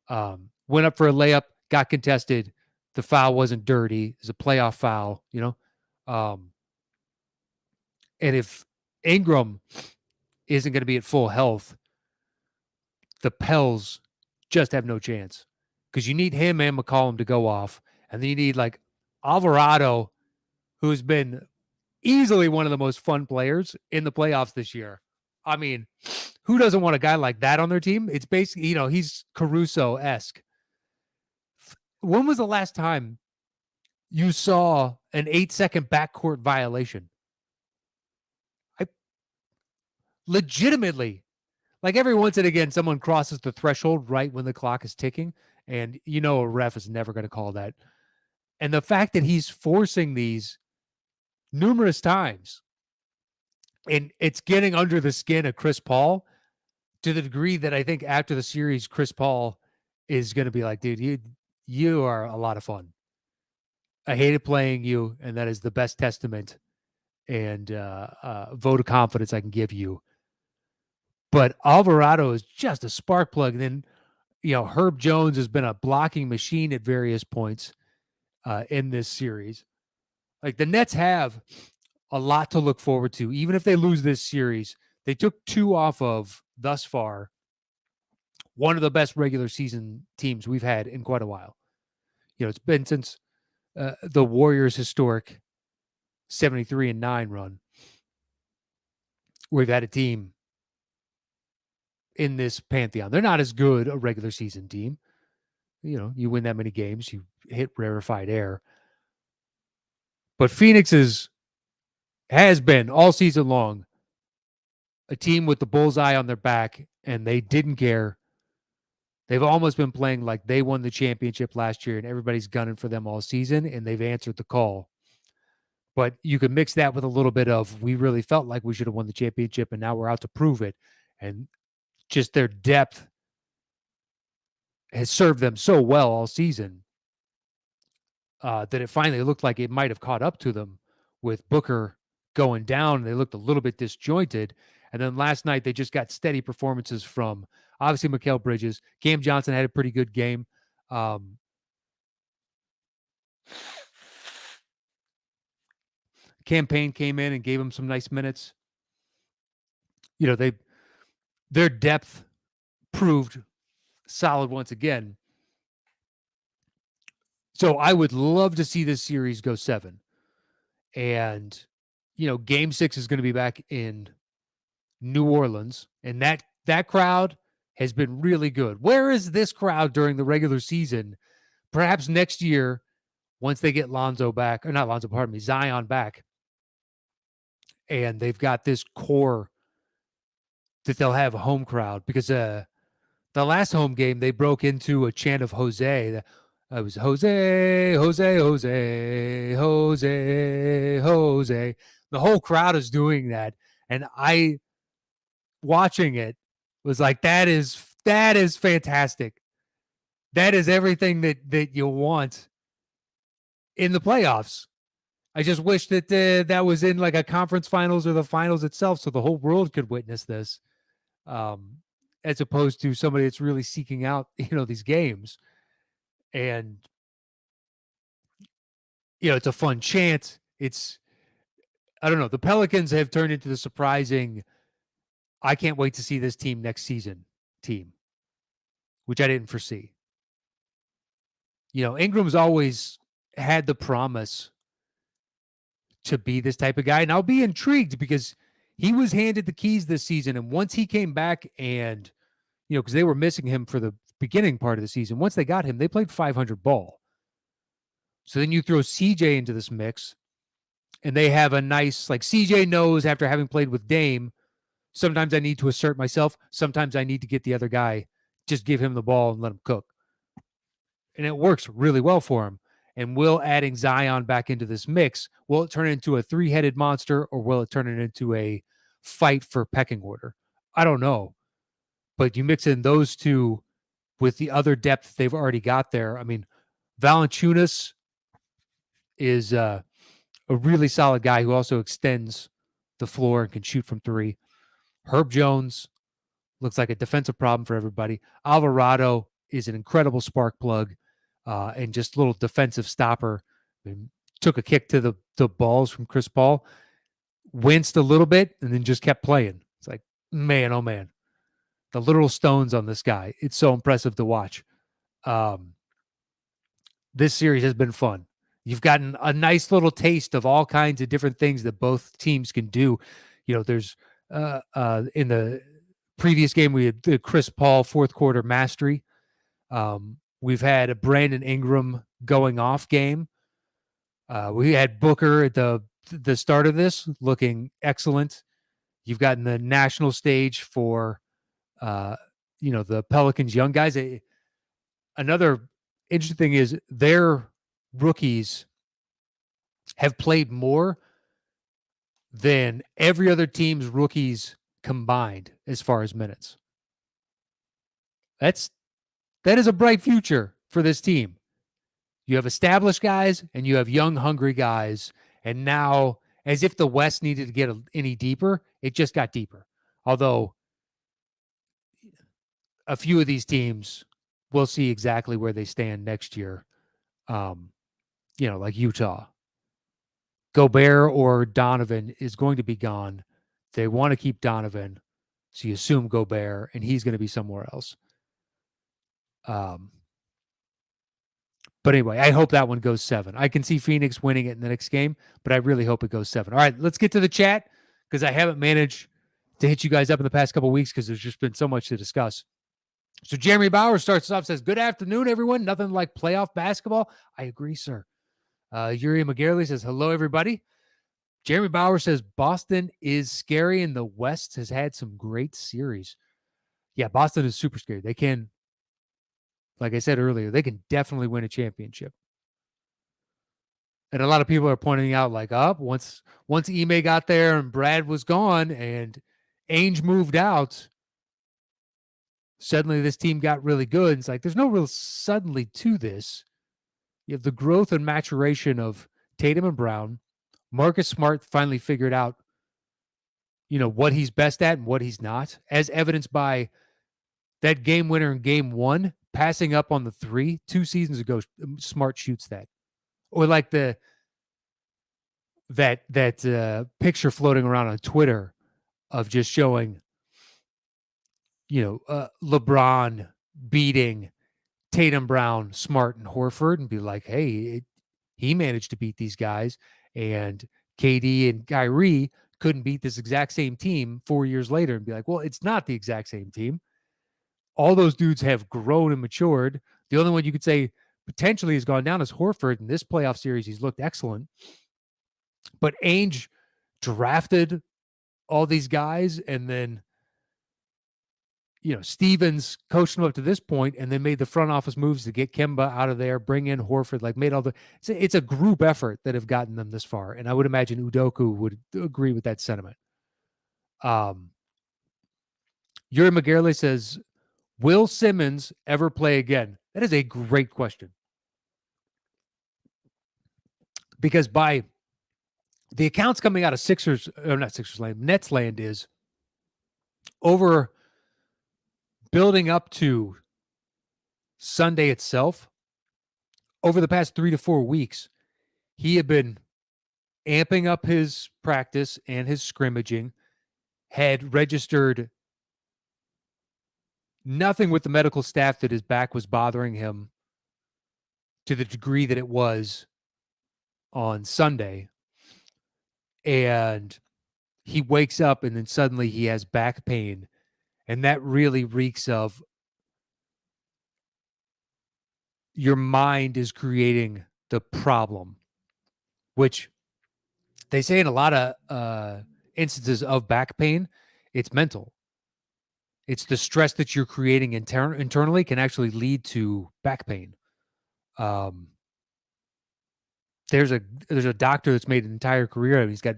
A: Went up for a layup, got contested. The foul wasn't dirty. It's a playoff foul, and if Ingram isn't going to be at full health, the Pels just have no chance because you need him and McCollum to go off. And then you need like Alvarado, who's been easily one of the most fun players in the playoffs this year. I mean, who doesn't want a guy like that on their team? It's basically, he's Caruso-esque. When was the last time you saw an 8-second backcourt violation? Legitimately, like every once and again, someone crosses the threshold right when the clock is ticking, and a ref is never going to call that. And the fact that he's forcing these numerous times, and it's getting under the skin of Chris Paul to the degree that I think after the series, Chris Paul is going to be like, dude, you are a lot of fun. I hated playing you, and that is the best testament and vote of confidence I can give you. But Alvarado is just a spark plug. And then, Herb Jones has been a blocking machine at various points in this series. Like the Nets have a lot to look forward to. Even if they lose this series, they took 2 off of, thus far, one of the best regular season teams we've had in quite a while. It's been since the Warriors' historic 73-9 run. We've had a team in this pantheon. They're not as good a regular season team. You win that many games, you hit rarefied air. But Phoenix has been all season long a team with the bullseye on their back, and they didn't care. They've almost been playing like they won the championship last year, and everybody's gunning for them all season, and they've answered the call. But you could mix that with a little bit of, we really felt like we should have won the championship, and now we're out to prove it. And just their depth has served them so well all season that it finally looked like it might have caught up to them with Booker going down. They looked a little bit disjointed. And then last night, they just got steady performances from, obviously, Mikal Bridges. Cam Johnson had a pretty good game. Campaign came in and gave him some nice minutes. Their depth proved solid once again. So I would love to see this series go 7. And, game 6 is going to be back in New Orleans. And that crowd has been really good. Where is this crowd during the regular season perhaps next year, once they get Zion back, and they've got this core that they'll have a home crowd, because the last home game they broke into a chant of Jose. It was Jose, Jose, Jose, Jose, Jose. The whole crowd is doing that, and I watching it was like, that is fantastic. That is everything that you want in the playoffs. I just wish that that was in like a conference finals or the finals itself, so the whole world could witness this, as opposed to somebody that's really seeking out, these games. And it's a fun chant. I don't know. The Pelicans have turned into the surprising, I can't wait to see this team next season team, which I didn't foresee. Ingram's always had the promise to be this type of guy. And I'll be intrigued because he was handed the keys this season. And once he came back and, because they were missing him for the beginning part of the season, once they got him, they played 500 ball. So then you throw CJ into this mix, and they have a nice, like, CJ knows after having played with Dame, sometimes I need to assert myself. Sometimes I need to get the other guy, just give him the ball and let him cook. And it works really well for him. And will adding Zion back into this mix, will it turn into a three-headed monster, or will it turn it into a fight for pecking order? I don't know. But you mix in those two with the other depth they've already got there. I mean, Valanciunas is a really solid guy who also extends the floor and can shoot from three. Herb Jones looks like a defensive problem for everybody. Alvarado is an incredible spark plug, and just a little defensive stopper. Took a kick to the balls from Chris Paul, winced a little bit, and then just kept playing. It's like, man, oh man. The literal stones on this guy. It's so impressive to watch. This series has been fun. You've gotten a nice little taste of all kinds of different things that both teams can do. There's in the previous game, we had the Chris Paul fourth quarter mastery. We've had a Brandon Ingram going off game. We had Booker at the start of this looking excellent. You've gotten the national stage for the Pelicans young guys. Another interesting thing is their rookies have played more than every other team's rookies combined as far as minutes. That is a bright future for this team. You have established guys and you have young, hungry guys. And now, as if the West needed to get any deeper, it just got deeper. Although a few of these teams, we'll see exactly where they stand next year. Like Utah. Gobert or Donovan is going to be gone. They want to keep Donovan, so you assume Gobert, and he's going to be somewhere else. But anyway, I hope that one goes 7. I can see Phoenix winning it in the next game, but I really hope it goes 7. All right, let's get to the chat, because I haven't managed to hit you guys up in the past couple of weeks because there's just been so much to discuss. So Jeremy Bauer starts off, says, good afternoon, everyone. Nothing like playoff basketball. I agree, sir. Yuri McGarley says, hello, everybody. Jeremy Bauer says, Boston is scary, and the West has had some great series. Yeah, Boston is super scary. They can, like I said earlier, they can definitely win a championship. And a lot of people are pointing out, like, once Ime got there and Brad was gone and Ainge moved out, suddenly this team got really good. It's like, there's no real suddenly to this. You have the growth and maturation of Tatum and Brown. Marcus Smart finally figured out, what he's best at and what he's not, as evidenced by that game winner in game 1, passing up on the 3 2 seasons ago. Smart shoots that. Or like that picture floating around on Twitter of just showing, LeBron beating Tatum, Brown, Smart, and Horford, and be like, hey, he managed to beat these guys, and KD and Kyrie couldn't beat this exact same team 4 years later, and be like, well, it's not the exact same team. All those dudes have grown and matured. The only one you could say potentially has gone down is Horford. In this playoff series, he's looked excellent. But Ainge drafted all these guys, and then Stevens coached them up to this point, and then made the front office moves to get Kemba out of there, bring in Horford, like made all the. It's a group effort that have gotten them this far, and I would imagine Udoka would agree with that sentiment. Yuri McGarley says, "Will Simmons ever play again?" That is a great question, because by the accounts coming out of Nets land is over building up to Sunday itself. Over the past 3 to 4 weeks, he had been amping up his practice and his scrimmaging, had registered nothing with the medical staff that his back was bothering him to the degree that it was on Sunday. And he wakes up and then suddenly he has back pain. And that really reeks of your mind is creating the problem, which they say in a lot of instances of back pain, it's mental. It's the stress that you're creating internally can actually lead to back pain. There's a doctor that's made an entire career. He's got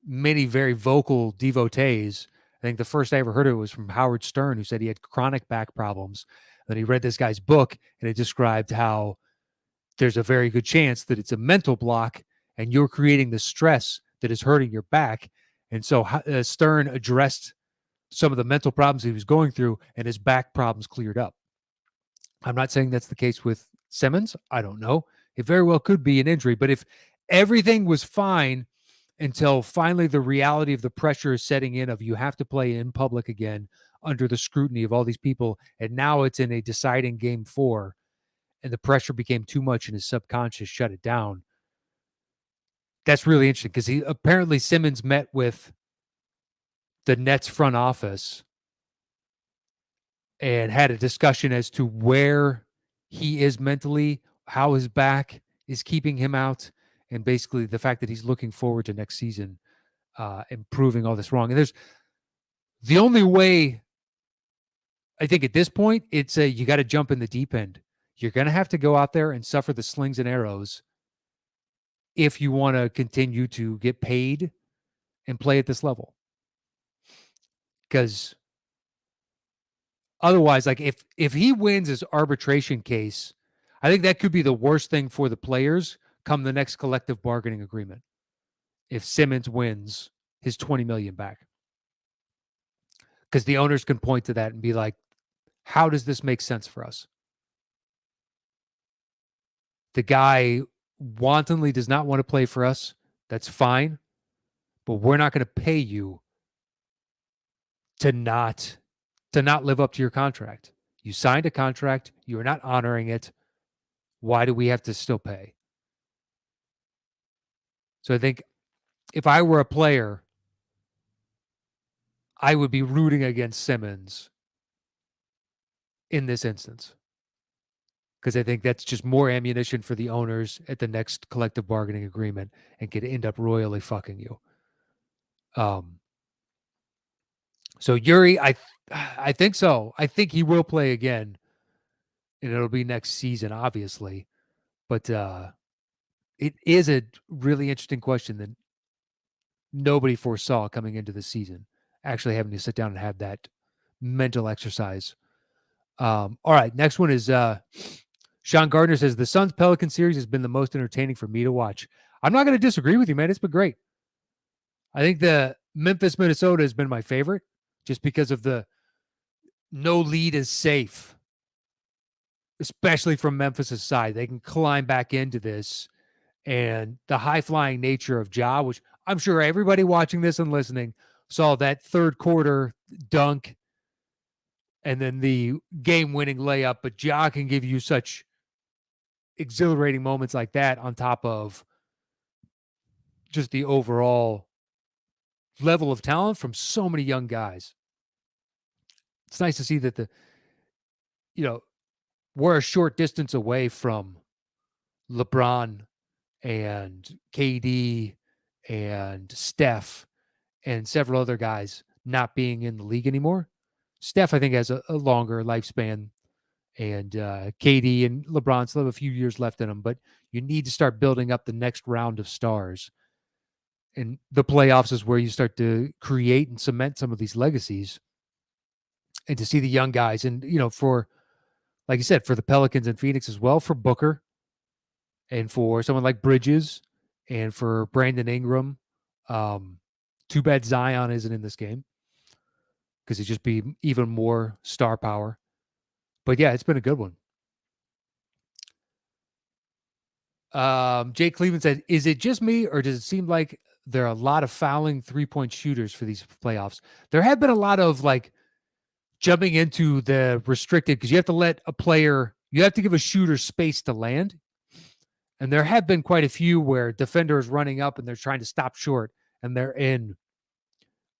A: many very vocal devotees. I think the first I ever heard of it was from Howard Stern, who said he had chronic back problems. Then he read this guy's book, and it described how there's a very good chance that it's a mental block, and you're creating the stress that is hurting your back. And so Stern addressed some of the mental problems he was going through, and his back problems cleared up. I'm not saying that's the case with Simmons. I don't know. It very well could be an injury, but if everything was fine until finally the reality of the pressure is setting in of you have to play in public again under the scrutiny of all these people, and now it's in a deciding game 4, and the pressure became too much and his subconscious shut it down. That's really interesting because Simmons met with the Nets front office and had a discussion as to where he is mentally, how his back is keeping him out, and basically the fact that he's looking forward to next season, improving all this wrong. And there's the only way, I think at this point, it's you got to jump in the deep end. You're going to have to go out there and suffer the slings and arrows if you want to continue to get paid and play at this level. Because otherwise, like if he wins his arbitration case, I think that could be the worst thing for the players come the next collective bargaining agreement. If Simmons wins his $20 million back, because the owners can point to that and be like, how does this make sense for us? The guy wantonly does not want to play for us. That's fine, but we're not going to pay you to not live up to your contract. You signed a contract. You're not honoring it. Why do we have to still pay? So I think if I were a player, I would be rooting against Simmons in this instance, because I think that's just more ammunition for the owners at the next collective bargaining agreement and could end up royally fucking you. So Yuri, I think so. I think he will play again, and it'll be next season, obviously. But it is a really interesting question that nobody foresaw coming into the season, actually having to sit down and have that mental exercise. All right, next one is Sean Gardner says, the Suns Pelican series has been the most entertaining for me to watch. I'm not going to disagree with you, man. It's been great. I think the Memphis, Minnesota has been my favorite just because of the no lead is safe, especially from Memphis' side. They can climb back into this, and the high-flying nature of Ja, which I'm sure everybody watching this and listening saw that third quarter dunk and then the game-winning layup, but Ja can give you such exhilarating moments like that on top of just the overall level of talent from so many young guys. It's nice to see that we're a short distance away from LeBron and KD and Steph and several other guys not being in the league anymore. Steph, I think, has a longer lifespan, and KD and LeBron still have a few years left in them, but you need to start building up the next round of stars. And the playoffs is where you start to create and cement some of these legacies, and to see the young guys. And, for, like you said, for the Pelicans and Phoenix as well, for Booker and for someone like Bridges and for Brandon Ingram. Too bad Zion isn't in this game because he'd just be even more star power. But yeah, it's been a good one. Jake Cleveland said, is it just me or does it seem like there are a lot of fouling 3-point shooters for these playoffs? There have been a lot of like jumping into the restricted because you have to let a player, you have to give a shooter space to land. And there have been quite a few where defenders running up and they're trying to stop short and they're in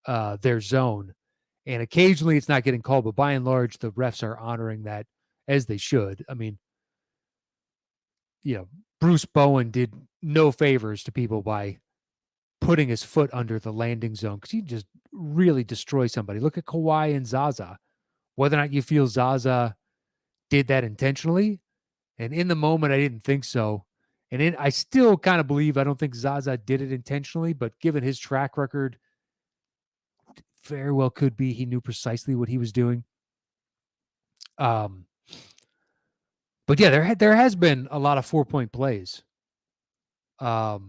A: their zone. And occasionally it's not getting called, but by and large, the refs are honoring that as they should. I mean, Bruce Bowen did no favors to people by putting his foot under the landing zone because he just really destroy somebody. Look at Kawhi and Zaza. Whether or not you feel Zaza did that intentionally, and in the moment, I didn't think so. And I still kind of believe I don't think Zaza did it intentionally, but given his track record, very well could be he knew precisely what he was doing. But yeah, there has been a lot of 4-point plays. So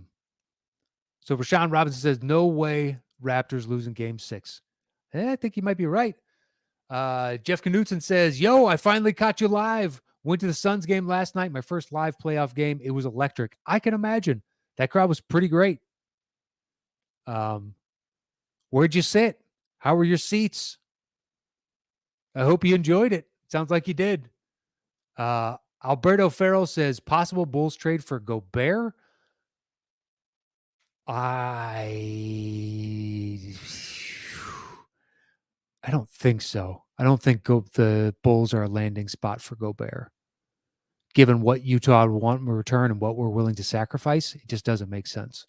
A: Rashawn Robinson says, no way Raptors losing game 6. I think he might be right. Jeff Knutson says, yo, I finally caught you live. Went to the Suns game last night, my first live playoff game. It was electric. I can imagine. That crowd was pretty great. Where'd you sit? How were your seats? I hope you enjoyed it. Sounds like you did. Alberto Farrell says, possible Bulls trade for Gobert? I don't think so. I don't think the Bulls are a landing spot for Gobert. Given what Utah would want in return and what we're willing to sacrifice, it just doesn't make sense.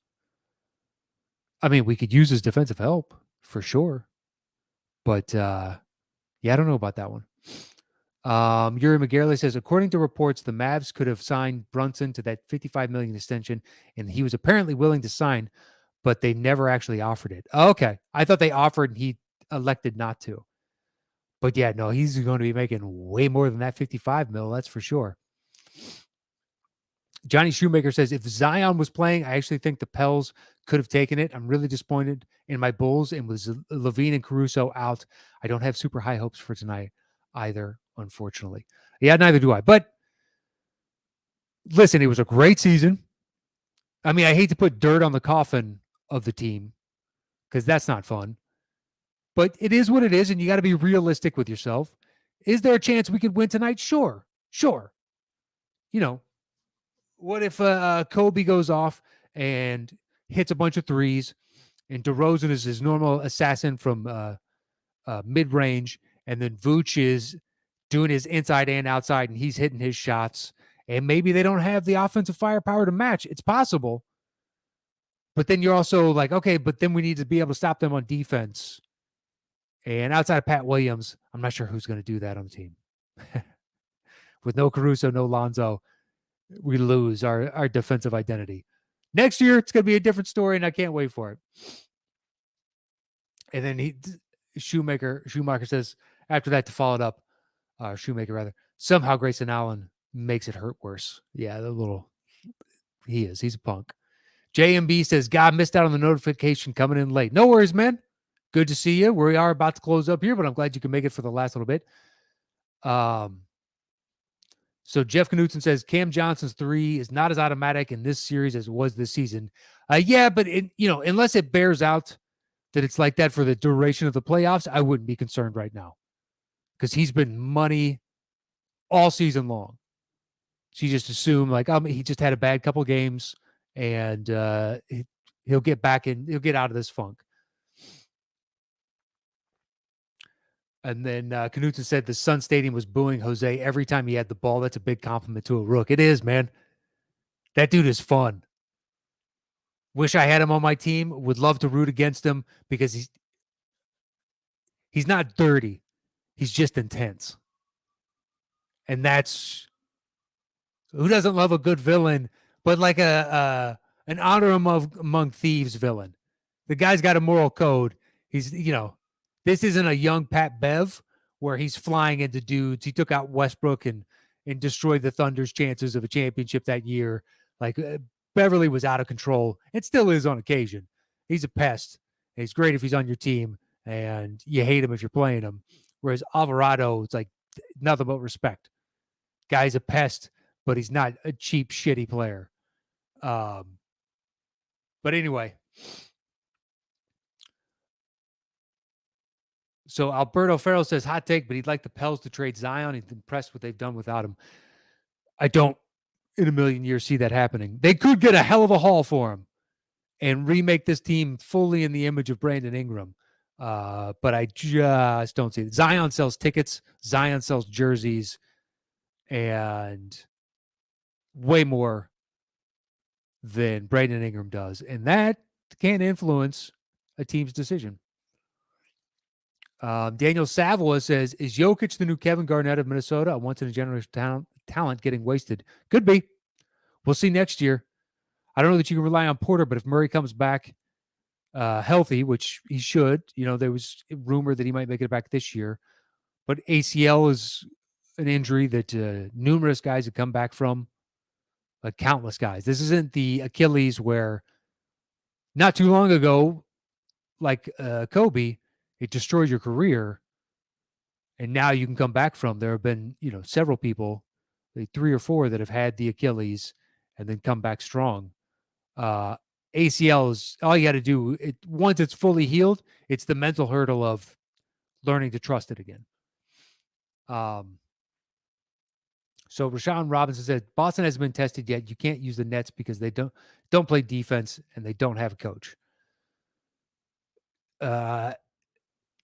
A: I mean, we could use his defensive help for sure. But yeah, I don't know about that one. Yuri McGarley says, according to reports, the Mavs could have signed Brunson to that $55 million extension, and he was apparently willing to sign, but they never actually offered it. Okay. I thought they offered and he elected not to. But yeah, no, he's going to be making way more than that 55 mil, that's for sure. Johnny Shoemaker says, if Zion was playing, I actually think the Pels could have taken it. I'm really disappointed in my Bulls, and with Levine and Caruso out, I don't have super high hopes for tonight either, unfortunately. Yeah, neither do I. But listen, it was a great season. I mean, I hate to put dirt on the coffin of the team because that's not fun. But it is what it is, and you got to be realistic with yourself. Is there a chance we could win tonight? Sure. What if Kobe goes off and hits a bunch of threes, and DeRozan is his normal assassin from mid-range, and then Vooch is doing his inside and outside, and he's hitting his shots, and maybe they don't have the offensive firepower to match. It's possible. But then you're also like, okay, but then we need to be able to stop them on defense. And outside of Pat Williams, I'm not sure who's going to do that on the team. With no Caruso, no Lonzo, we lose our defensive identity. Next year, it's going to be a different story, and I can't wait for it. And then Shoemaker says, after that, to follow it up, somehow Grayson Allen makes it hurt worse. Yeah, he's a punk. JMB says, God, missed out on the notification coming in late. No worries, man. Good to see you. We are about to close up here, but I'm glad you can make it for the last little bit. So Jeff Knutson says Cam Johnson's 3 is not as automatic in this series as it was this season. Yeah, but unless it bears out that it's like that for the duration of the playoffs, I wouldn't be concerned right now because he's been money all season long. So you just assume he just had a bad couple games and he'll get back and he'll get out of this funk. And then Knutson said the Sun Stadium was booing Jose every time he had the ball. That's a big compliment to a rook. It is, man. That dude is fun. Wish I had him on my team. Would love to root against him because he's not dirty. He's just intense. And that's who doesn't love a good villain, but like an honor among thieves villain. The guy's got a moral code. He's, this isn't a young Pat Bev where he's flying into dudes. He took out Westbrook and destroyed the Thunder's chances of a championship that year. Like Beverly was out of control. It still is on occasion. He's a pest. He's great if he's on your team, and you hate him if you're playing him. Whereas Alvarado, it's like nothing but respect. Guy's a pest, but he's not a cheap, shitty player. But anyway, so Alberto Farrell says hot take, but he'd like the Pels to trade Zion. He's impressed what they've done without him. I don't in a million years see that happening. They could get a hell of a haul for him and remake this team fully in the image of Brandon Ingram. But I just don't see it. Zion sells tickets. Zion sells jerseys and way more than Brandon Ingram does. And that can influence a team's decision. Daniel Savola says, is Jokic the new Kevin Garnett of Minnesota? A once-in-a-generation talent getting wasted? Could be. We'll see next year. I don't know that you can rely on Porter, but if Murray comes back healthy, which he should, there was a rumor that he might make it back this year. But ACL is an injury that numerous guys have come back from, countless guys. This isn't the Achilles where not too long ago, like Kobe, it destroyed your career, and now you can come back from. There have been, several people, like 3 or 4, that have had the Achilles and then come back strong. ACL is all you got to do. Once it's fully healed, it's the mental hurdle of learning to trust it again. So Rashawn Robinson said, Boston hasn't been tested yet. You can't use the Nets because they don't play defense and they don't have a coach.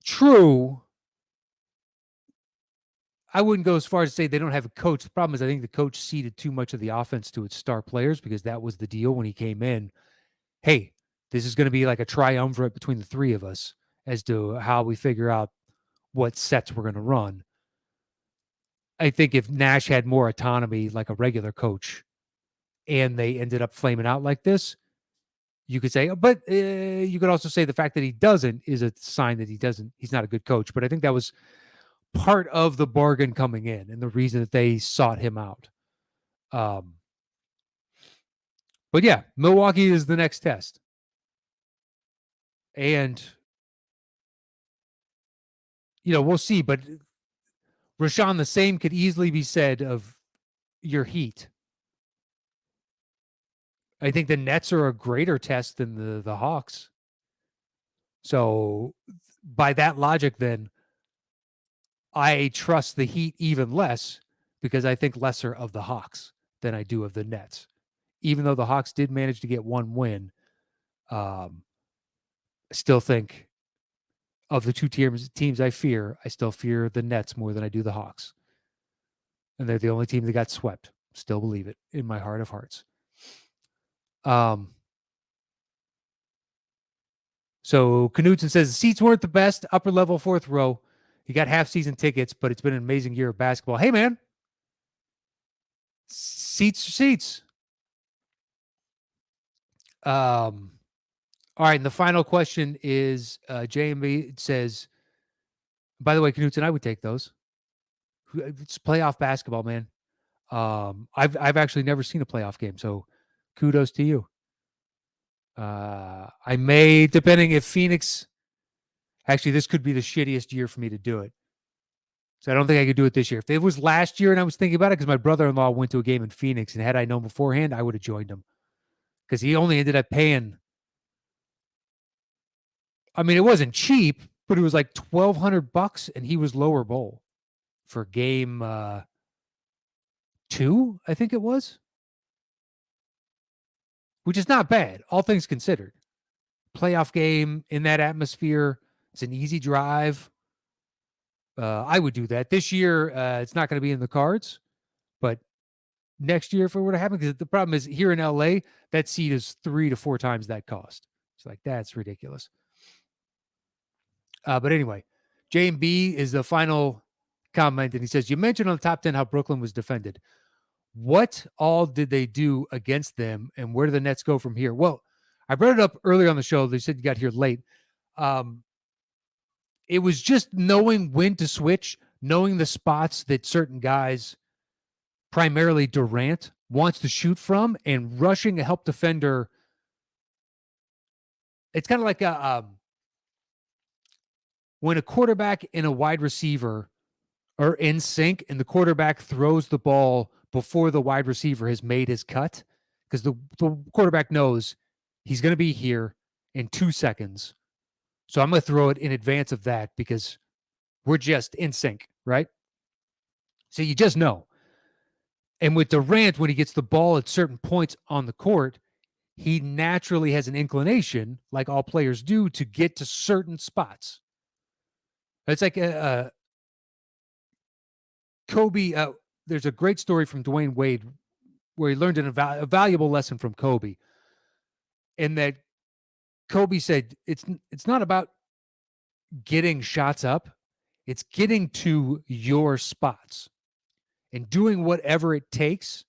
A: True. I wouldn't go as far as to say they don't have a coach. The problem is I think the coach ceded too much of the offense to its star players because that was the deal when he came in. Hey, this is going to be like a triumvirate between the three of us as to how we figure out what sets we're going to run. I think if Nash had more autonomy like a regular coach and they ended up flaming out like this, you could say, but you could also say the fact that he doesn't is a sign that he's not a good coach. But I think that was part of the bargain coming in and the reason that they sought him out. But yeah, Milwaukee is the next test. And, we'll see. But Rashawn, the same could easily be said of your Heat. I think the Nets are a greater test than the Hawks. So by that logic, then I trust the Heat even less because I think lesser of the Hawks than I do of the Nets. Even though the Hawks did manage to get one win, I still think of the two teams I still fear the Nets more than I do the Hawks. And they're the only team that got swept. Still believe it in my heart of hearts. So Knutson says the seats weren't the best, upper level, 4th row. He got half season tickets, but it's been an amazing year of basketball. Hey, man. Seats are seats. All right. And the final question is JMB says, by the way, Knutson, I would take those. It's playoff basketball, man. I've actually never seen a playoff game, so kudos to you. I may, depending if Phoenix, actually, this could be the shittiest year for me to do it. So I don't think I could do it this year. If it was last year and I was thinking about it, because my brother-in-law went to a game in Phoenix, and had I known beforehand, I would have joined him. Because he only ended up paying, I mean, it wasn't cheap, but it was like $1,200, and he was lower bowl for game 2, I think it was. Which is not bad, all things considered. Playoff game in that atmosphere. It's an easy drive. I would do that. This year, it's not going to be in the cards, but next year, if it were to happen, because the problem is here in LA, that seat is 3 to 4 times that cost. It's like, that's ridiculous. But anyway, J&B is the final comment, and he says, you mentioned on the top 10 how Brooklyn was defended. What all did they do against them, and where do the Nets go from here? Well, I brought it up earlier on the show. They said you got here late. It was just knowing when to switch, knowing the spots that certain guys, primarily Durant, wants to shoot from, and rushing a help defender. It's kind of like when a quarterback and a wide receiver are in sync and the quarterback throws the ball before the wide receiver has made his cut, because the quarterback knows he's going to be here in 2 seconds. So I'm going to throw it in advance of that because we're just in sync, right? So you just know. And with Durant, when he gets the ball at certain points on the court, he naturally has an inclination, like all players do, to get to certain spots. It's like Kobe. There's a great story from Dwayne Wade where he learned a valuable lesson from Kobe, in that Kobe said, it's not about getting shots up, it's getting to your spots and doing whatever it takes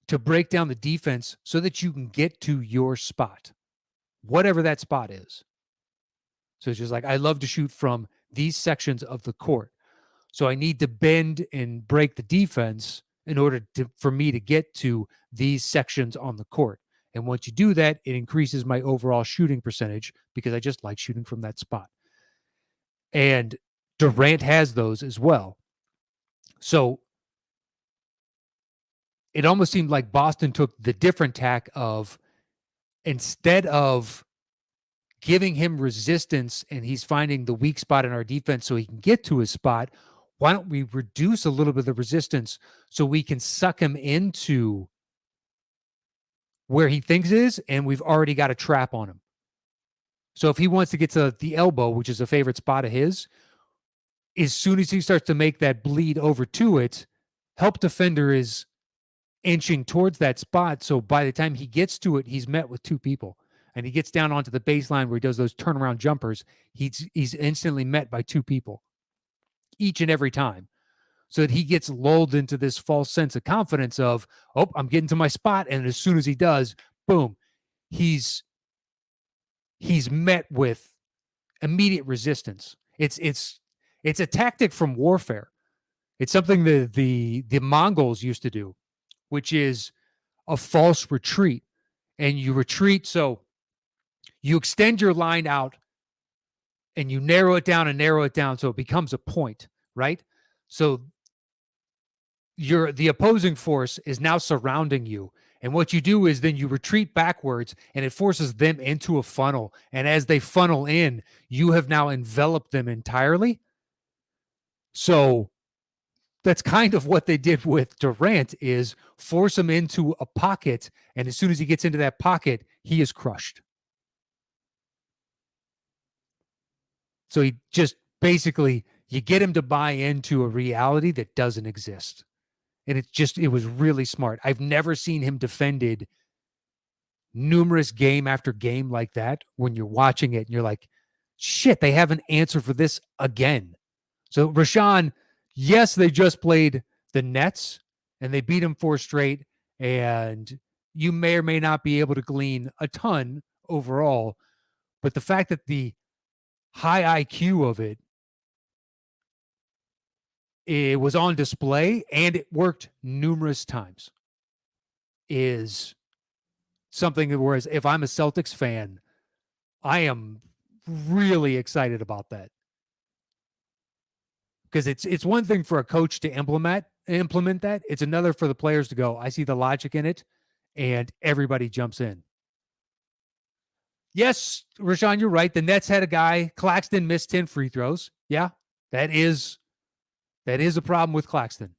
A: to break down the defense so that you can get to your spot, whatever that spot is. So it's just like, I love to shoot from these sections of the court. So I need to bend and break the defense in order for me to get to these sections on the court. And once you do that, it increases my overall shooting percentage because I just like shooting from that spot. And Durant has those as well. So it almost seemed like Boston took the different tack of, instead of giving him resistance and he's finding the weak spot in our defense so he can get to his spot, why don't we reduce a little bit of the resistance so we can suck him into where he thinks is, and we've already got a trap on him. So if he wants to get to the elbow, which is a favorite spot of his, as soon as he starts to make that bleed over to it, help defender is inching towards that spot. So by the time he gets to it, he's met with 2 people. And he gets down onto the baseline where he does those turnaround jumpers. He's instantly met by 2 people each and every time. So that he gets lulled into this false sense of confidence of, oh, I'm getting to my spot. And as soon as he does, boom, he's met with immediate resistance. It's a tactic from warfare. It's something that the Mongols used to do, which is a false retreat. And you retreat, so you extend your line out and you narrow it down so it becomes a point, right? So the opposing force is now surrounding you. And what you do is then you retreat backwards and it forces them into a funnel. And as they funnel in, you have now enveloped them entirely. So that's kind of what they did with Durant, is force him into a pocket. And as soon as he gets into that pocket, he is crushed. So he just basically, you get him to buy into a reality that doesn't exist. And it was really smart. I've never seen him defended numerous game after game like that when you're watching it and you're like, shit, they have an answer for this again. So Rashawn, yes, they just played the Nets and they beat them 4 straight. And you may or may not be able to glean a ton overall. But the fact that the high IQ of it was on display and it worked numerous times is something that, whereas if I'm a Celtics fan, I am really excited about that. Because it's one thing for a coach to implement that. It's another for the players to go, I see the logic in it, and everybody jumps in. Yes, Rashawn, you're right. The Nets had a guy, Claxton missed 10 free throws. Yeah, that is a problem with Claxton.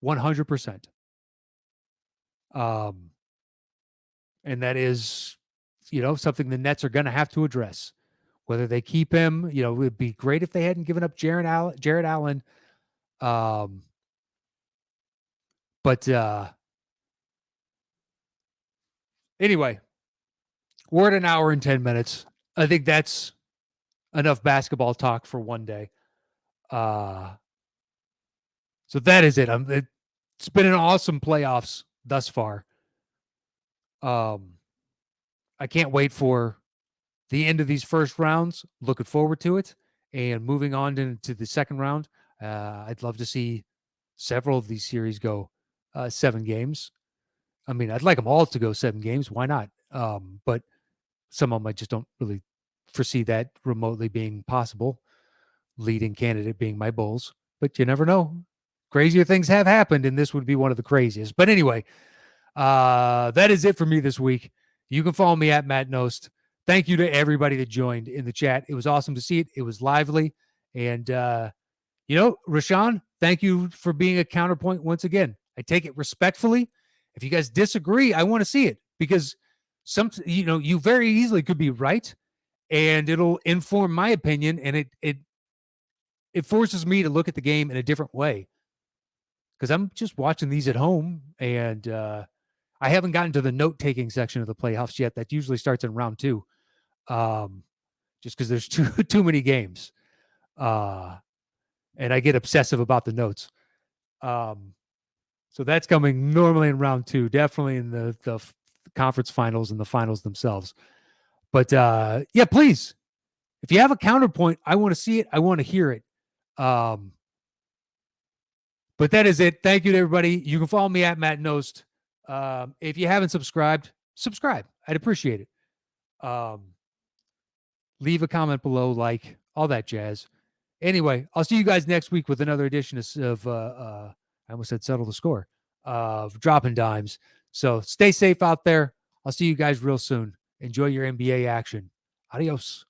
A: 100%. And that is, something the Nets are going to have to address. whether they keep him. It would be great if they hadn't given up Jared Allen. But anyway, we're at an hour and 10 minutes. I think that's enough basketball talk for one day. So that is it. It's been an awesome playoffs thus far. I can't wait for the end of these first rounds. Looking forward to it. And moving on into the second round, I'd love to see several of these series go 7 games. I mean, I'd like them all to go 7 games. Why not? But some of them I just don't really foresee that remotely being possible. Leading candidate being my Bulls. But you never know. Crazier things have happened, and this would be one of the craziest. But anyway, that is it for me this week. You can follow me at Matt Knost. Thank you to everybody that joined in the chat. It was awesome to see it. It was lively. And, Rashawn, thank you for being a counterpoint once again. I take it respectfully. If you guys disagree, I want to see it because you very easily could be right and it'll inform my opinion. And it forces me to look at the game in a different way because I'm just watching these at home and, I haven't gotten to the note-taking section of the playoffs yet. That usually starts in round 2, just because there's too many games, and I get obsessive about the notes. So that's coming normally in round 2, definitely in the conference finals and the finals themselves. But yeah, please, if you have a counterpoint, I want to see it. I want to hear it. But that is it. Thank you to everybody. You can follow me at Matt Knost. If you haven't subscribed, subscribe. I'd appreciate it. Leave a comment below, like all that jazz. Anyway, I'll see you guys next week with another edition of I almost said settle the score of Dropping Dimes. So stay safe out there. I'll see you guys real soon. Enjoy your NBA action. Adios.